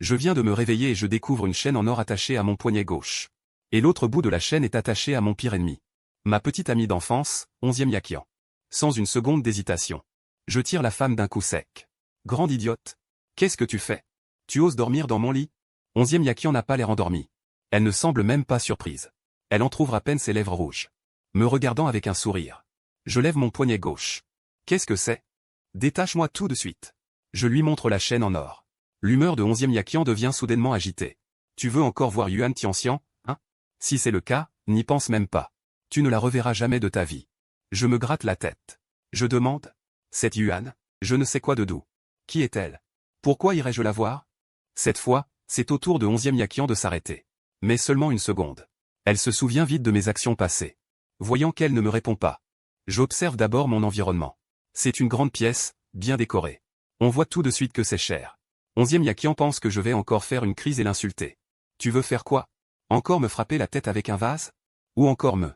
Je viens de me réveiller et je découvre une chaîne en or attachée à mon poignet gauche. Et l'autre bout de la chaîne est attaché à mon pire ennemi. Ma petite amie d'enfance, 11e Yakian. Sans une seconde d'hésitation. Je tire la femme d'un coup sec. Grande idiote. Qu'est-ce que tu fais? Tu oses dormir dans mon lit? 11e Yakian n'a pas l'air endormie. Elle ne semble même pas surprise. Elle entr'ouvre à peine ses lèvres rouges. Me regardant avec un sourire. Je lève mon poignet gauche. Qu'est-ce que c'est? Détache-moi tout de suite. Je lui montre la chaîne en or. L'humeur de 11e Yakian devient soudainement agitée. Tu veux encore voir Yuan Tianxian, hein? Si c'est le cas, n'y pense même pas. Tu ne la reverras jamais de ta vie. Je me gratte la tête. Je demande. Cette Yuan, je ne sais quoi de doux. Qui est-elle? Pourquoi irais-je la voir? Cette fois, c'est au tour de 11e Yakian de s'arrêter. Mais seulement une seconde. Elle se souvient vite de mes actions passées. Voyant qu'elle ne me répond pas. J'observe d'abord mon environnement. C'est une grande pièce, bien décorée. On voit tout de suite que c'est cher. 11e Yakian pense que je vais encore faire une crise et l'insulter. Tu veux faire quoi? Encore me frapper la tête avec un vase? Ou encore me?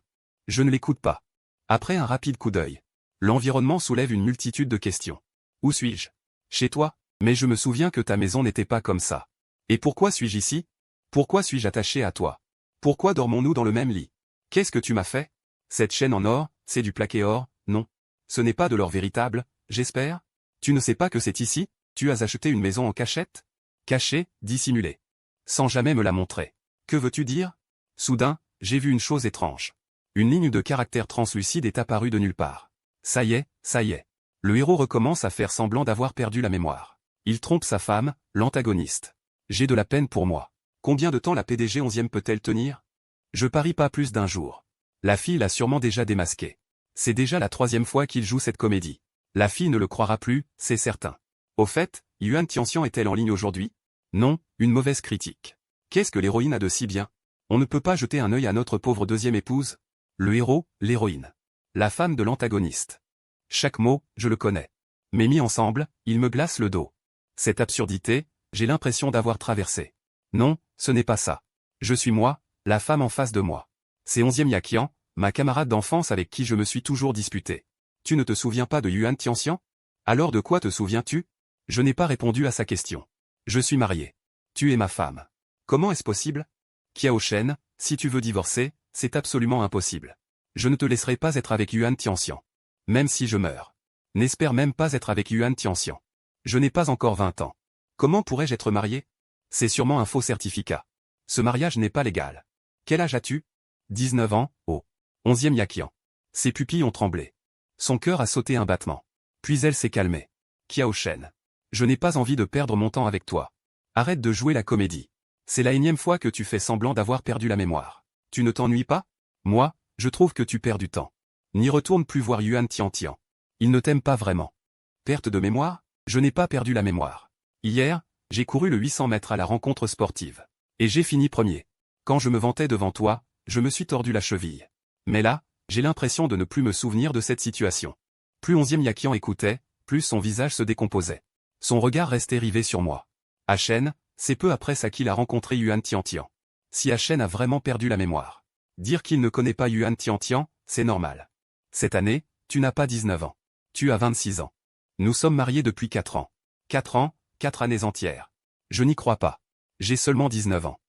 Je ne l'écoute pas. Après un rapide coup d'œil. L'environnement soulève une multitude de questions. Où suis-je? Chez toi? Mais je me souviens que ta maison n'était pas comme ça. Et pourquoi suis-je ici? Pourquoi suis-je attaché à toi? Pourquoi dormons-nous dans le même lit? Qu'est-ce que tu m'as fait? Cette chaîne en or, c'est du plaqué or, non? Ce n'est pas de l'or véritable, j'espère? Tu ne sais pas que c'est ici? Tu as acheté une maison en cachette? Cachée, dissimulée. Sans jamais me la montrer. Que veux-tu dire? Soudain, j'ai vu une chose étrange. Une ligne de caractère translucide est apparue de nulle part. Ça y est, ça y est. Le héros recommence à faire semblant d'avoir perdu la mémoire. Il trompe sa femme, l'antagoniste. J'ai de la peine pour moi. Combien de temps la PDG 11e peut-elle tenir? Je parie pas plus d'un jour. La fille l'a sûrement déjà démasqué. C'est déjà la 3e fois qu'il joue cette comédie. La fille ne le croira plus, c'est certain. Au fait, Yuan Tianxian est-elle en ligne aujourd'hui? Non, une mauvaise critique. Qu'est-ce que l'héroïne a de si bien? On ne peut pas jeter un œil à notre pauvre deuxième épouse? Le héros, l'héroïne. La femme de l'antagoniste. Chaque mot, je le connais. Mais mis ensemble, il me glace le dos. Cette absurdité, j'ai l'impression d'avoir traversé. Non, ce n'est pas ça. Je suis moi, la femme en face de moi. C'est 11e Yakian, ma camarade d'enfance avec qui je me suis toujours disputé. Tu ne te souviens pas de Yuan Tianxian? Alors de quoi te souviens-tu? Je n'ai pas répondu à sa question. Je suis marié. Tu es ma femme. Comment est-ce possible? Kiao Shen, si tu veux divorcer, c'est absolument impossible. Je ne te laisserai pas être avec Yuan Tianxian. Même si je meurs. N'espère même pas être avec Yuan Tianxian. Je n'ai pas encore 20 ans. Comment pourrais-je être marié? C'est sûrement un faux certificat. Ce mariage n'est pas légal. Quel âge as-tu? 19 ans, oh. 11e Yakian. Ses pupilles ont tremblé. Son cœur a sauté un battement. Puis elle s'est calmée. Kiao Shen. Je n'ai pas envie de perdre mon temps avec toi. Arrête de jouer la comédie. C'est la énième fois que tu fais semblant d'avoir perdu la mémoire. Tu ne t'ennuies pas? Moi, je trouve que tu perds du temps. N'y retourne plus voir Yuan Tianxian. Il ne t'aime pas vraiment. Perte de mémoire? Je n'ai pas perdu la mémoire. Hier, j'ai couru le 800 mètres à la rencontre sportive. Et j'ai fini premier. Quand je me vantais devant toi, je me suis tordu la cheville. Mais là, j'ai l'impression de ne plus me souvenir de cette situation. Plus 11e Yakian écoutait, plus son visage se décomposait. Son regard restait rivé sur moi. Shen, c'est peu après ça qu'il a rencontré Yuan Tianxian. Si Shen a vraiment perdu la mémoire. Dire qu'il ne connaît pas Yuan Tianxian, c'est normal. Cette année, tu n'as pas 19 ans. Tu as 26 ans. Nous sommes mariés depuis 4 ans. 4 ans, 4 années entières. Je n'y crois pas. J'ai seulement 19 ans.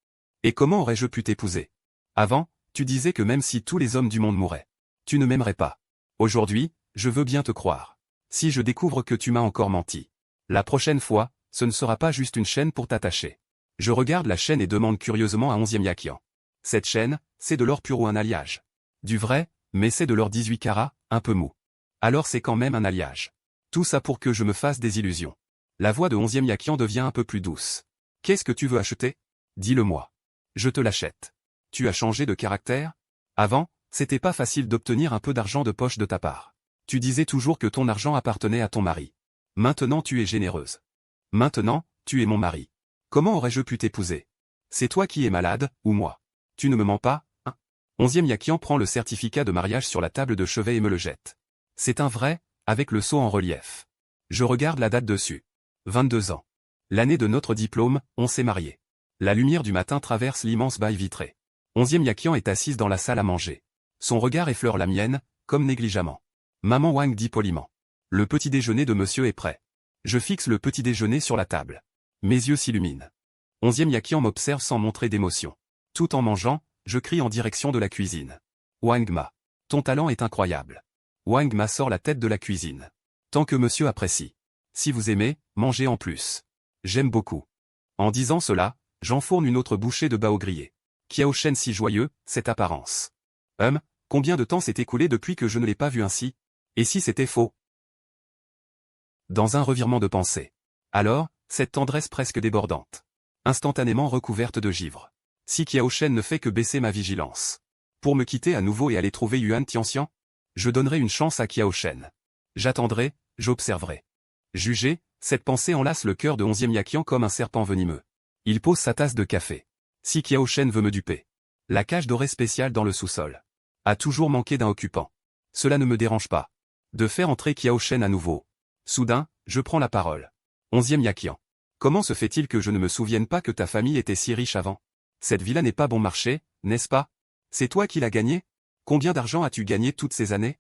Et comment aurais-je pu t'épouser? Avant, tu disais que même si tous les hommes du monde mouraient, tu ne m'aimerais pas. Aujourd'hui, je veux bien te croire. Si je découvre que tu m'as encore menti. La prochaine fois, ce ne sera pas juste une chaîne pour t'attacher. Je regarde la chaîne et demande curieusement à 11e Yakian. Cette chaîne, c'est de l'or pur ou un alliage? Du vrai, mais c'est de l'or 18 carats, un peu mou. Alors c'est quand même un alliage. Tout ça pour que je me fasse des illusions. La voix de 11e Yakian devient un peu plus douce. Qu'est-ce que tu veux acheter? Dis-le-moi. Je te l'achète. Tu as changé de caractère? Avant, c'était pas facile d'obtenir un peu d'argent de poche de ta part. Tu disais toujours que ton argent appartenait à ton mari. Maintenant tu es généreuse. Maintenant, tu es mon mari. Comment aurais-je pu t'épouser? C'est toi qui es malade, ou moi? Tu ne me mens pas, hein? 11e Yakian prend le certificat de mariage sur la table de chevet et me le jette. C'est un vrai, avec le sceau en relief. Je regarde la date dessus. 22 ans. L'année de notre diplôme, on s'est mariés. La lumière du matin traverse l'immense baille vitrée. 11e Yakian est assise dans la salle à manger. Son regard effleure la mienne, comme négligemment. Maman Wang dit poliment. Le petit déjeuner de monsieur est prêt. Je fixe le petit déjeuner sur la table. Mes yeux s'illuminent. Onzième Yakian m'observe sans montrer d'émotion. Tout en mangeant, je crie en direction de la cuisine. Wang Ma. Ton talent est incroyable. Wang Ma sort la tête de la cuisine. Tant que monsieur apprécie. Si vous aimez, mangez en plus. J'aime beaucoup. En disant cela, j'enfourne une autre bouchée de bao grillé. Kiao Shen si joyeux, cette apparence. Combien de temps s'est écoulé depuis que je ne l'ai pas vu ainsi? Et si c'était faux? Dans un revirement de pensée. Alors, cette tendresse presque débordante. Instantanément recouverte de givre. Si Kiao Shen ne fait que baisser ma vigilance. Pour me quitter à nouveau et aller trouver Yuan Tianxian, je donnerai une chance à Kiao Shen. J'attendrai, j'observerai. Jugez, cette pensée enlace le cœur de Onzième Yakian comme un serpent venimeux. Il pose sa tasse de café. Si Kiao Shen veut me duper. La cage dorée spéciale dans le sous-sol. A toujours manqué d'un occupant. Cela ne me dérange pas. De faire entrer Kiao Shen à nouveau. Soudain, je prends la parole. Onzième Yakian. Comment se fait-il que je ne me souvienne pas que ta famille était si riche avant? Cette villa n'est pas bon marché, n'est-ce pas? C'est toi qui l'as gagnée? Combien d'argent as-tu gagné toutes ces années?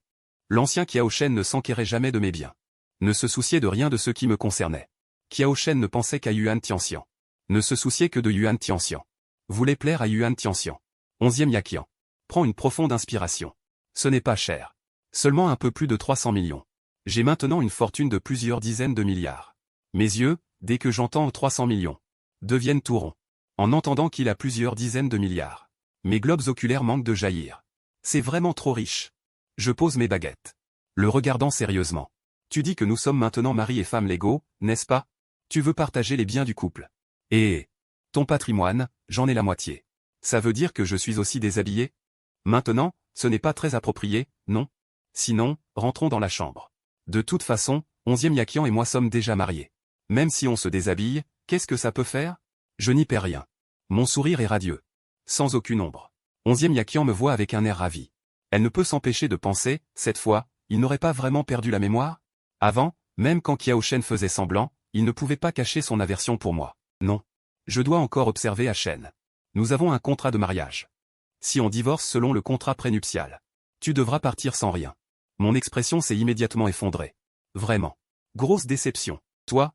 L'ancien Kiao Shen ne s'enquérait jamais de mes biens. Ne se souciait de rien de ce qui me concernait. Kiao Shen ne pensait qu'à Yuan Tianxian. Ne se souciait que de Yuan Tianxian. Voulait plaire à Yuan Tianxian. Onzième Yakian. Prends une profonde inspiration. Ce n'est pas cher. Seulement un peu plus de 300 millions. J'ai maintenant une fortune de plusieurs dizaines de milliards. Mes yeux, dès que j'entends 300 millions, deviennent tout ronds. En entendant qu'il a plusieurs dizaines de milliards. Mes globes oculaires manquent de jaillir. C'est vraiment trop riche. Je pose mes baguettes. Le regardant sérieusement. Tu dis que nous sommes maintenant mari et femme légaux, n'est-ce pas? Tu veux partager les biens du couple. Et ton patrimoine, j'en ai la moitié. Ça veut dire que je suis aussi déshabillé? Maintenant, ce n'est pas très approprié, non? Sinon, rentrons dans la chambre. De toute façon, Onzième Yakian et moi sommes déjà mariés. Même si on se déshabille, qu'est-ce que ça peut faire? Je n'y perds rien. Mon sourire est radieux. Sans aucune ombre. Onzième Yakian me voit avec un air ravi. Elle ne peut s'empêcher de penser, cette fois, il n'aurait pas vraiment perdu la mémoire? Avant, même quand Kiao Shen faisait semblant, il ne pouvait pas cacher son aversion pour moi. Non. Je dois encore observer Shen. Nous avons un contrat de mariage. Si on divorce selon le contrat prénuptial, tu devras partir sans rien. Mon expression s'est immédiatement effondrée. Vraiment. Grosse déception. Toi,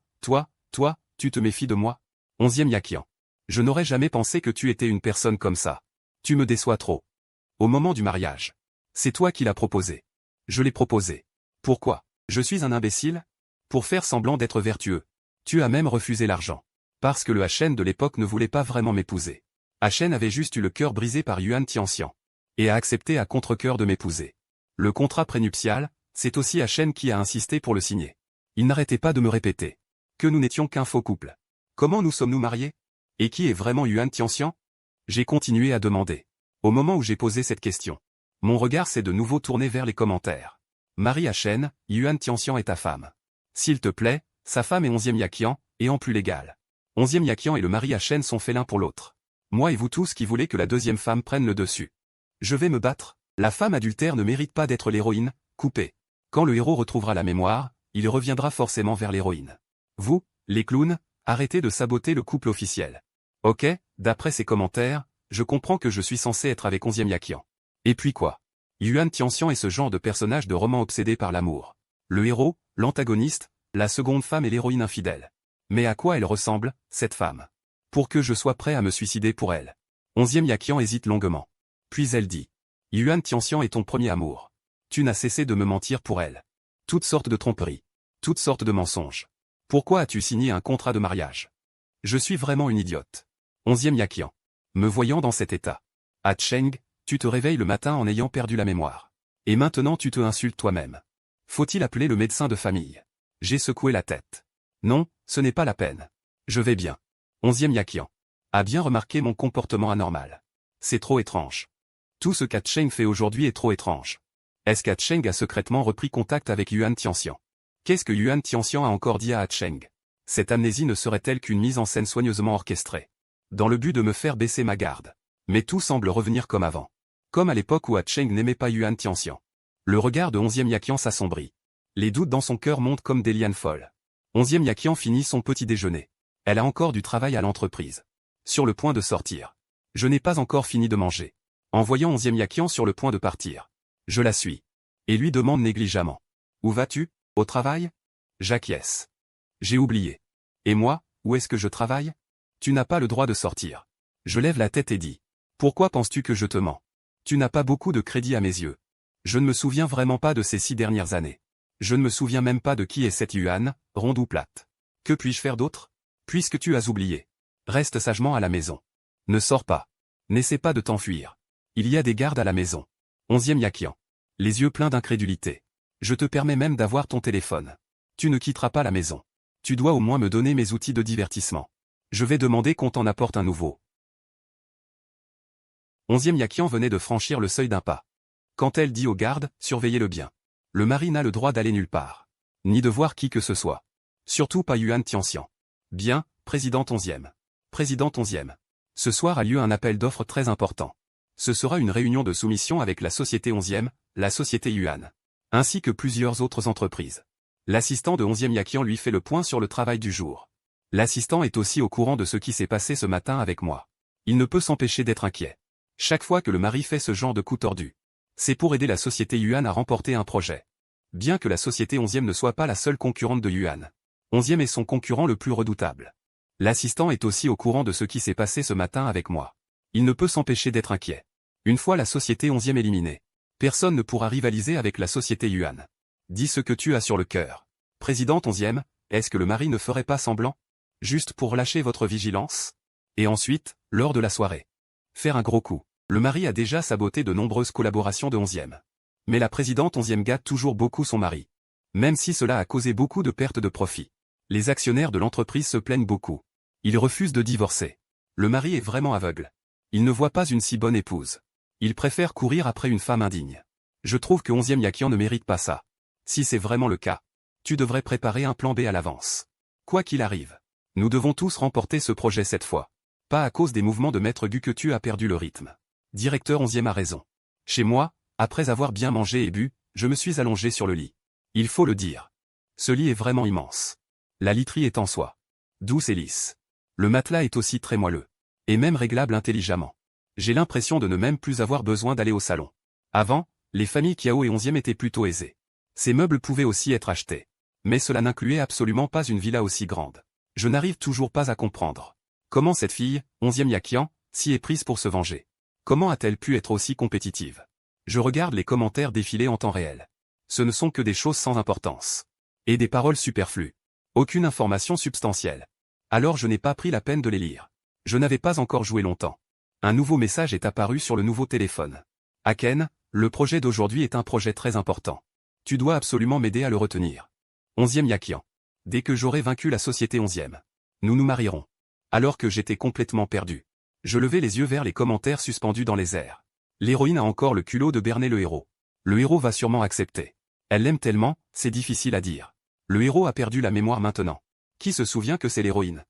tu te méfies de moi? Onzième Yakian. Je n'aurais jamais pensé que tu étais une personne comme ça. Tu me déçois trop. Au moment du mariage. C'est toi qui l'as proposé. Je l'ai proposé. Pourquoi? Je suis un imbécile? Pour faire semblant d'être vertueux. Tu as même refusé l'argent. Parce que le Shen de l'époque ne voulait pas vraiment m'épouser. Shen avait juste eu le cœur brisé par Yuan Tianxian. Et a accepté à contre-cœur de m'épouser. Le contrat prénuptial, c'est aussi Shen qui a insisté pour le signer. Il n'arrêtait pas de me répéter. Que nous n'étions qu'un faux couple. Comment nous sommes-nous mariés? Et qui est vraiment Yuan Tianxian? J'ai continué à demander. Au moment où j'ai posé cette question. Mon regard s'est de nouveau tourné vers les commentaires. Marie Shen, Yuan Tianxian est ta femme. S'il te plaît, sa femme est Onzième Yakian, et en plus légale. Onzième Yakian et le mari Shen sont faits l'un pour l'autre. Moi et vous tous qui voulez que la deuxième femme prenne le dessus. Je vais me battre. La femme adultère ne mérite pas d'être l'héroïne, coupée. Quand le héros retrouvera la mémoire, il reviendra forcément vers l'héroïne. Vous, les clowns, arrêtez de saboter le couple officiel. Ok, d'après ces commentaires, je comprends que je suis censé être avec Onzième Yakian. Et puis quoi? Yuan Tianxian est ce genre de personnage de roman obsédé par l'amour. Le héros, l'antagoniste, la seconde femme et l'héroïne infidèle. Mais à quoi elle ressemble, cette femme? Pour que je sois prêt à me suicider pour elle. Onzième Yakian hésite longuement. Puis elle dit. Yuan Tianxian est ton premier amour. Tu n'as cessé de me mentir pour elle. Toutes sortes de tromperies. Toutes sortes de mensonges. Pourquoi as-tu signé un contrat de mariage? Je suis vraiment une idiote. Onzième Yakian. Me voyant dans cet état. Ah Cheng, tu te réveilles le matin en ayant perdu la mémoire. Et maintenant tu te insultes toi-même. Faut-il appeler le médecin de famille? J'ai secoué la tête. Non, ce n'est pas la peine. Je vais bien. Onzième Yakian. A bien remarqué mon comportement anormal. C'est trop étrange. Tout ce qu'Cheng fait aujourd'hui est trop étrange. Est-ce qu'Cheng a secrètement repris contact avec Yuan Tianxian? Qu'est-ce que Yuan Tianxian a encore dit à Cheng? Cette amnésie ne serait-elle qu'une mise en scène soigneusement orchestrée? Dans le but de me faire baisser ma garde. Mais tout semble revenir comme avant. Comme à l'époque où Cheng n'aimait pas Yuan Tianxian. Le regard de Onzième Yakian s'assombrit. Les doutes dans son cœur montent comme des lianes folles. Onzième Yakian finit son petit déjeuner. Elle a encore du travail à l'entreprise. Sur le point de sortir. Je n'ai pas encore fini de manger. En voyant Onzième Yakian sur le point de partir. Je la suis. Et lui demande négligemment. Où vas-tu? Au travail? J'acquiesce. J'ai oublié. Et moi, où est-ce que je travaille? Tu n'as pas le droit de sortir. Je lève la tête et dis. Pourquoi penses-tu que je te mens? Tu n'as pas beaucoup de crédit à mes yeux. Je ne me souviens vraiment pas de ces 6 dernières années. Je ne me souviens même pas de qui est cette Yuan, ronde ou plate. Que puis-je faire d'autre? Puisque tu as oublié. Reste sagement à la maison. Ne sors pas. N'essaie pas de t'enfuir. Il y a des gardes à la maison. 11e Yakian. Les yeux pleins d'incrédulité. Je te permets même d'avoir ton téléphone. Tu ne quitteras pas la maison. Tu dois au moins me donner mes outils de divertissement. Je vais demander qu'on t'en apporte un nouveau. 11e Yakian venait de franchir le seuil d'un pas. Quand elle dit aux gardes, surveillez-le bien. Le mari n'a le droit d'aller nulle part. Ni de voir qui que ce soit. Surtout pas Yuan Tianxian. Bien, présidente 11e. Présidente 11e. Ce soir a lieu un appel d'offres très important. Ce sera une réunion de soumission avec la société 11e, la société Yuan. Ainsi que plusieurs autres entreprises. L'assistant de 11e Yakian lui fait le point sur le travail du jour. L'assistant est aussi au courant de ce qui s'est passé ce matin avec moi. Il ne peut s'empêcher d'être inquiet. Chaque fois que le mari fait ce genre de coup tordu, c'est pour aider la société Yuan à remporter un projet. Bien que la société 11e ne soit pas la seule concurrente de Yuan. 11e est son concurrent le plus redoutable. L'assistant est aussi au courant de ce qui s'est passé ce matin avec moi. Il ne peut s'empêcher d'être inquiet. Une fois la société 11e éliminée, personne ne pourra rivaliser avec la société Yuan. Dis ce que tu as sur le cœur. Présidente 11e, est-ce que le mari ne ferait pas semblant? Juste pour lâcher votre vigilance? Et ensuite, lors de la soirée. Faire un gros coup. Le mari a déjà saboté de nombreuses collaborations de 11e. Mais la présidente 11e gâte toujours beaucoup son mari. Même si cela a causé beaucoup de pertes de profit. Les actionnaires de l'entreprise se plaignent beaucoup. Ils refusent de divorcer. Le mari est vraiment aveugle. Il ne voit pas une si bonne épouse. Il préfère courir après une femme indigne. Je trouve que 11e Yakian ne mérite pas ça. Si c'est vraiment le cas, tu devrais préparer un plan B à l'avance. Quoi qu'il arrive, nous devons tous remporter ce projet cette fois. Pas à cause des mouvements de Maître Gu que tu as perdu le rythme. Directeur 11e a raison. Chez moi, après avoir bien mangé et bu, je me suis allongé sur le lit. Il faut le dire. Ce lit est vraiment immense. La literie est en soie. Douce et lisse. Le matelas est aussi très moelleux. Et même réglable intelligemment. J'ai l'impression de ne même plus avoir besoin d'aller au salon. Avant, les familles Kiao et 11e étaient plutôt aisées. Ces meubles pouvaient aussi être achetés. Mais cela n'incluait absolument pas une villa aussi grande. Je n'arrive toujours pas à comprendre. Comment cette fille, 11e Yakian, s'y est prise pour se venger? Comment a-t-elle pu être aussi compétitive? Je regarde les commentaires défiler en temps réel. Ce ne sont que des choses sans importance. Et des paroles superflues. Aucune information substantielle. Alors je n'ai pas pris la peine de les lire. Je n'avais pas encore joué longtemps. Un nouveau message est apparu sur le nouveau téléphone. Aken, le projet d'aujourd'hui est un projet très important. Tu dois absolument m'aider à le retenir. 11e Yakian. Dès que j'aurai vaincu la société 11e, nous nous marierons. Alors que j'étais complètement perdu. Je levai les yeux vers les commentaires suspendus dans les airs. L'héroïne a encore le culot de berner le héros. Le héros va sûrement accepter. Elle l'aime tellement, c'est difficile à dire. Le héros a perdu la mémoire maintenant. Qui se souvient que c'est l'héroïne?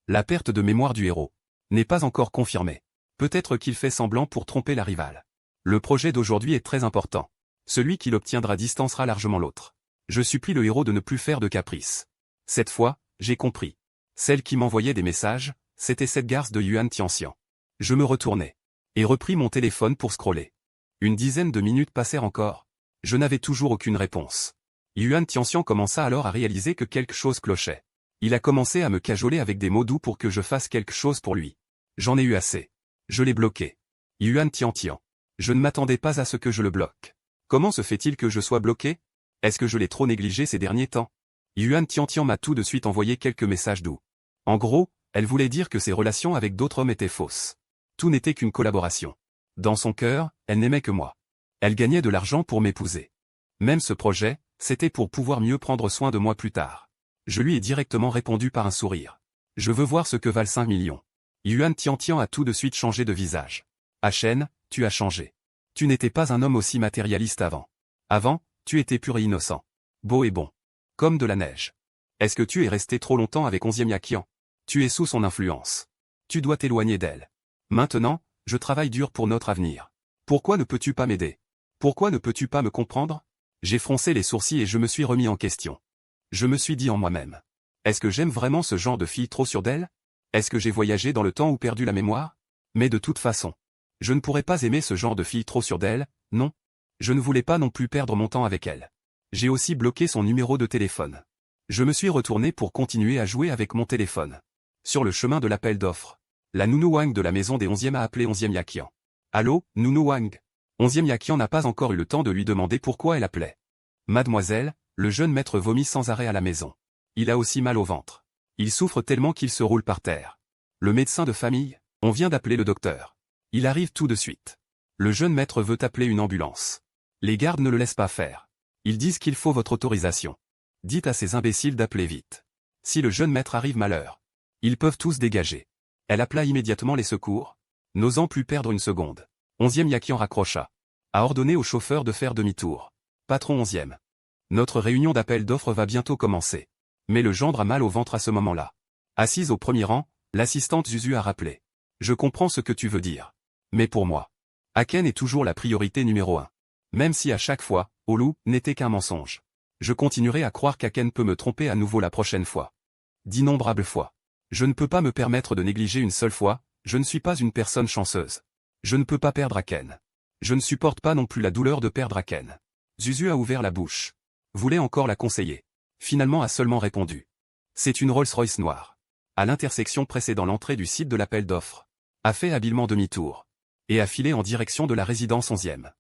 La perte de mémoire du héros n'est pas encore confirmée. Peut-être qu'il fait semblant pour tromper la rivale. Le projet d'aujourd'hui est très important. Celui qui l'obtiendra distancera largement l'autre. Je supplie le héros de ne plus faire de caprices. Cette fois, j'ai compris. Celle qui m'envoyait des messages, c'était cette garce de Yuan Tianxian. Je me retournai. Et repris mon téléphone pour scroller. Une dizaine de minutes passèrent encore. Je n'avais toujours aucune réponse. Yuan Tianxian commença alors à réaliser que quelque chose clochait. Il a commencé à me cajoler avec des mots doux pour que je fasse quelque chose pour lui. J'en ai eu assez. Je l'ai bloqué. Yuan Tianxian. Je ne m'attendais pas à ce que je le bloque. Comment se fait-il que je sois bloqué? Est-ce que je l'ai trop négligé ces derniers temps? Yuan Tianxian m'a tout de suite envoyé quelques messages doux. En gros, elle voulait dire que ses relations avec d'autres hommes étaient fausses. Tout n'était qu'une collaboration. Dans son cœur, elle n'aimait que moi. Elle gagnait de l'argent pour m'épouser. Même ce projet, c'était pour pouvoir mieux prendre soin de moi plus tard. Je lui ai directement répondu par un sourire. Je veux voir ce que valent 5 millions. Yuan Tianxian a tout de suite changé de visage. Chen, tu as changé. Tu n'étais pas un homme aussi matérialiste avant. Avant, tu étais pur et innocent. Beau et bon. Comme de la neige. Est-ce que tu es resté trop longtemps avec 11e Yakian? Tu es sous son influence. Tu dois t'éloigner d'elle. Maintenant, je travaille dur pour notre avenir. Pourquoi ne peux-tu pas m'aider? Pourquoi ne peux-tu pas me comprendre? J'ai froncé les sourcils et je me suis remis en question. Je me suis dit en moi-même. Est-ce que j'aime vraiment ce genre de fille trop sûre d'elle? Est-ce que j'ai voyagé dans le temps ou perdu la mémoire? Mais de toute façon, je ne pourrais pas aimer ce genre de fille trop sûre d'elle, non. Je ne voulais pas non plus perdre mon temps avec elle. J'ai aussi bloqué son numéro de téléphone. Je me suis retourné pour continuer à jouer avec mon téléphone. Sur le chemin de l'appel d'offres, la nounou Wang de la maison des 11e a appelé 11e Yakian. Allô, nounou Wang? 11e Yakian n'a pas encore eu le temps de lui demander pourquoi elle appelait. Mademoiselle, le jeune maître vomit sans arrêt à la maison. Il a aussi mal au ventre. Il souffre tellement qu'il se roule par terre. Le médecin de famille, on vient d'appeler le docteur. Il arrive tout de suite. Le jeune maître veut appeler une ambulance. Les gardes ne le laissent pas faire. Ils disent qu'il faut votre autorisation. Dites à ces imbéciles d'appeler vite. Si le jeune maître arrive malheur, ils peuvent tous dégager. Elle appela immédiatement les secours, n'osant plus perdre une seconde. 11e Yakian raccrocha. A ordonné au chauffeur de faire demi-tour. Patron 11e. Notre réunion d'appel d'offres va bientôt commencer. Mais le gendre a mal au ventre à ce moment-là. Assise au premier rang, l'assistante Zuzu a rappelé. Je comprends ce que tu veux dire. Mais pour moi, Aken est toujours la priorité numéro 1. Même si à chaque fois, Olu n'était qu'un mensonge. Je continuerai à croire qu'Aken peut me tromper à nouveau la prochaine fois. D'innombrables fois. Je ne peux pas me permettre de négliger une seule fois, je ne suis pas une personne chanceuse. Je ne peux pas perdre Aken. Je ne supporte pas non plus la douleur de perdre Aken. Zuzu a ouvert la bouche. Voulait encore la conseiller. Finalement a seulement répondu. C'est une Rolls-Royce noire. À l'intersection précédant l'entrée du site de l'appel d'offres. A fait habilement demi-tour. Et a filé en direction de la résidence 11e.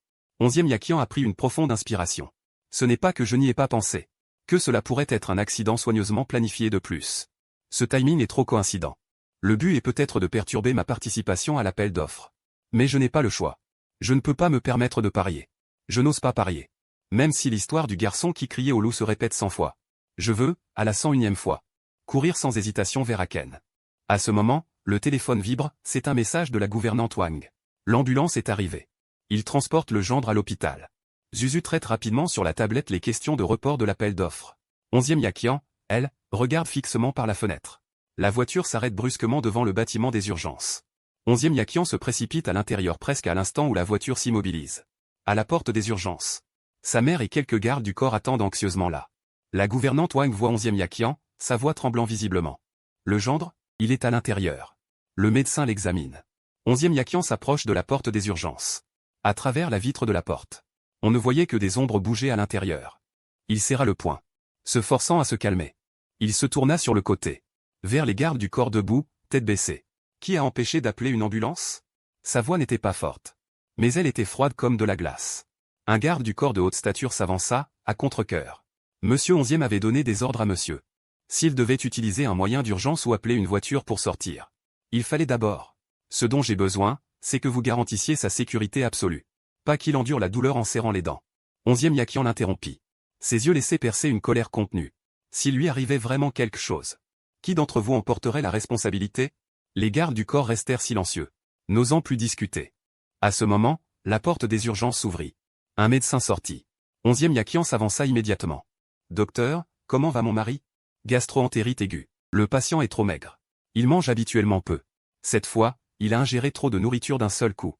11e Yakian a pris une profonde inspiration. Ce n'est pas que je n'y ai pas pensé. Que cela pourrait être un accident soigneusement planifié de plus. Ce timing est trop coïncident. Le but est peut-être de perturber ma participation à l'appel d'offres. Mais je n'ai pas le choix. Je ne peux pas me permettre de parier. Je n'ose pas parier. Même si l'histoire du garçon qui criait au loup se répète 100 fois. Je veux, à la 101e fois, courir sans hésitation vers Aken. À ce moment, le téléphone vibre, c'est un message de la gouvernante Wang. L'ambulance est arrivée. Il transporte le gendre à l'hôpital. Zuzu traite rapidement sur la tablette les questions de report de l'appel d'offres. 11e Yakian, elle, regarde fixement par la fenêtre. La voiture s'arrête brusquement devant le bâtiment des urgences. 11e Yakian se précipite à l'intérieur presque à l'instant où la voiture s'immobilise. À la porte des urgences. Sa mère et quelques gardes du corps attendent anxieusement là. La gouvernante Wang voit 11e Yakian, sa voix tremblant visiblement. Le gendre, il est à l'intérieur. Le médecin l'examine. 11e Yakian s'approche de la porte des urgences. À travers la vitre de la porte. On ne voyait que des ombres bouger à l'intérieur. Il serra le poing. Se forçant à se calmer. Il se tourna sur le côté. Vers les gardes du corps debout, tête baissée. Qui a empêché d'appeler une ambulance? Sa voix n'était pas forte. Mais elle était froide comme de la glace. Un garde du corps de haute stature s'avança, à contre-cœur. Monsieur 11e avait donné des ordres à monsieur. S'il devait utiliser un moyen d'urgence ou appeler une voiture pour sortir. Il fallait d'abord. Ce dont j'ai besoin, c'est que vous garantissiez sa sécurité absolue. Pas qu'il endure la douleur en serrant les dents. 11e Yakian l'interrompit. Ses yeux laissaient percer une colère contenue. S'il lui arrivait vraiment quelque chose. Qui d'entre vous en porterait la responsabilité? Les gardes du corps restèrent silencieux, n'osant plus discuter. À ce moment, la porte des urgences s'ouvrit. Un médecin sortit. 11e Yakian s'avança immédiatement. Docteur, comment va mon mari? Gastro-entérite aiguë. Le patient est trop maigre. Il mange habituellement peu. Cette fois, il a ingéré trop de nourriture d'un seul coup.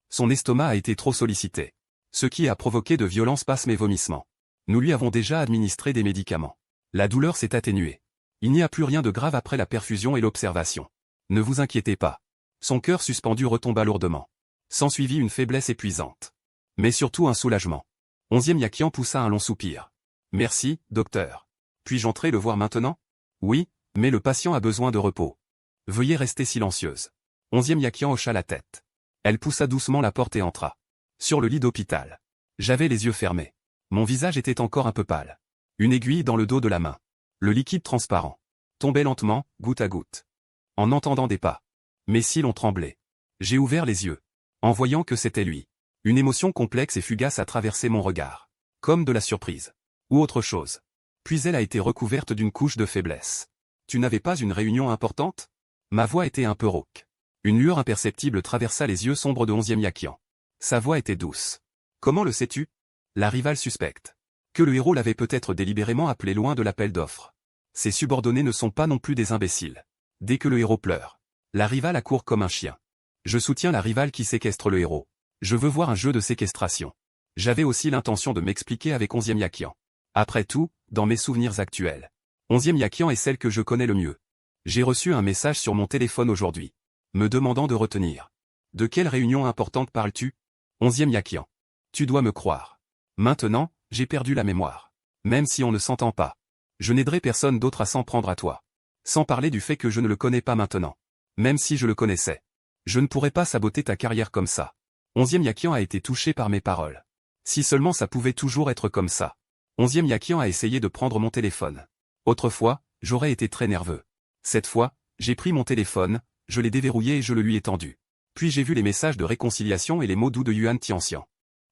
Son estomac a été trop sollicité. Ce qui a provoqué de violents spasmes et vomissements. Nous lui avons déjà administré des médicaments. La douleur s'est atténuée. Il n'y a plus rien de grave après la perfusion et l'observation. Ne vous inquiétez pas. Son cœur suspendu retomba lourdement. S'ensuivit une faiblesse épuisante. Mais surtout un soulagement. 11e Yakian poussa un long soupir. Merci, docteur. Puis-je entrer le voir maintenant? Oui, mais le patient a besoin de repos. Veuillez rester silencieuse. 11e Yakian hocha la tête. Elle poussa doucement la porte et entra. Sur le lit d'hôpital. J'avais les yeux fermés. Mon visage était encore un peu pâle. Une aiguille dans le dos de la main. Le liquide transparent. Tombait lentement, goutte à goutte. En entendant des pas. Mes cils ont tremblé. J'ai ouvert les yeux. En voyant que c'était lui. Une émotion complexe et fugace a traversé mon regard. Comme de la surprise. Ou autre chose. Puis elle a été recouverte d'une couche de faiblesse. Tu n'avais pas une réunion importante? Ma voix était un peu rauque. Une lueur imperceptible traversa les yeux sombres de 11e Yakian. Sa voix était douce. Comment le sais-tu? La rivale suspecte. Que le héros l'avait peut-être délibérément appelé loin de l'appel d'offres. Ses subordonnés ne sont pas non plus des imbéciles. Dès que le héros pleure, la rivale accourt comme un chien. Je soutiens la rivale qui séquestre le héros. Je veux voir un jeu de séquestration. J'avais aussi l'intention de m'expliquer avec 11e Yakian. Après tout, dans mes souvenirs actuels, 11e Yakian est celle que je connais le mieux. J'ai reçu un message sur mon téléphone aujourd'hui, me demandant de retenir. De quelle réunion importante parles-tu? 11e Yakian. Tu dois me croire. Maintenant, j'ai perdu la mémoire. Même si on ne s'entend pas. Je n'aiderai personne d'autre à s'en prendre à toi. Sans parler du fait que je ne le connais pas maintenant. Même si je le connaissais. Je ne pourrais pas saboter ta carrière comme ça. 11e Yakian a été touché par mes paroles. Si seulement ça pouvait toujours être comme ça. 11e Yakian a essayé de prendre mon téléphone. Autrefois, j'aurais été très nerveux. Cette fois, j'ai pris mon téléphone, je l'ai déverrouillé et je le lui ai tendu. Puis j'ai vu les messages de réconciliation et les mots doux de Yuan Tianxian.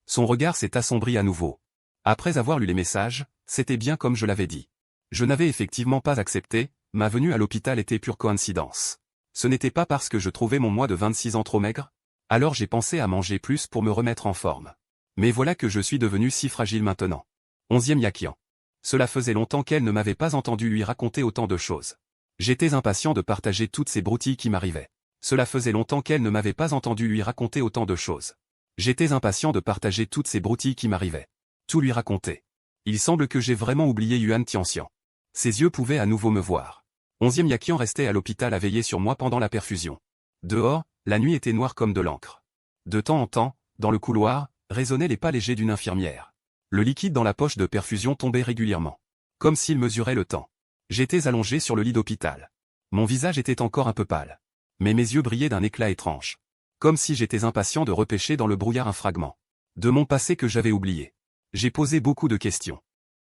Son regard s'est assombri à nouveau. Après avoir lu les messages, c'était bien comme je l'avais dit. Je n'avais effectivement pas accepté, ma venue à l'hôpital était pure coïncidence. Ce n'était pas parce que je trouvais mon moi de 26 ans trop maigre. Alors j'ai pensé à manger plus pour me remettre en forme. Mais voilà que je suis devenu si fragile maintenant. 11e Yakian. Cela faisait longtemps qu'elle ne m'avait pas entendu lui raconter autant de choses. J'étais impatient de partager toutes ces broutilles qui m'arrivaient. Cela faisait longtemps qu'elle ne m'avait pas entendu lui raconter autant de choses. J'étais impatient de partager toutes ces broutilles qui m'arrivaient. Tout lui raconter. Il semble que j'ai vraiment oublié Yuan Tianxian. Ses yeux pouvaient à nouveau me voir. 11e Yakian restait à l'hôpital à veiller sur moi pendant la perfusion. Dehors, la nuit était noire comme de l'encre. De temps en temps, dans le couloir, résonnaient les pas légers d'une infirmière. Le liquide dans la poche de perfusion tombait régulièrement. Comme s'il mesurait le temps. J'étais allongé sur le lit d'hôpital. Mon visage était encore un peu pâle. Mais mes yeux brillaient d'un éclat étrange. Comme si j'étais impatient de repêcher dans le brouillard un fragment. De mon passé que j'avais oublié. J'ai posé beaucoup de questions.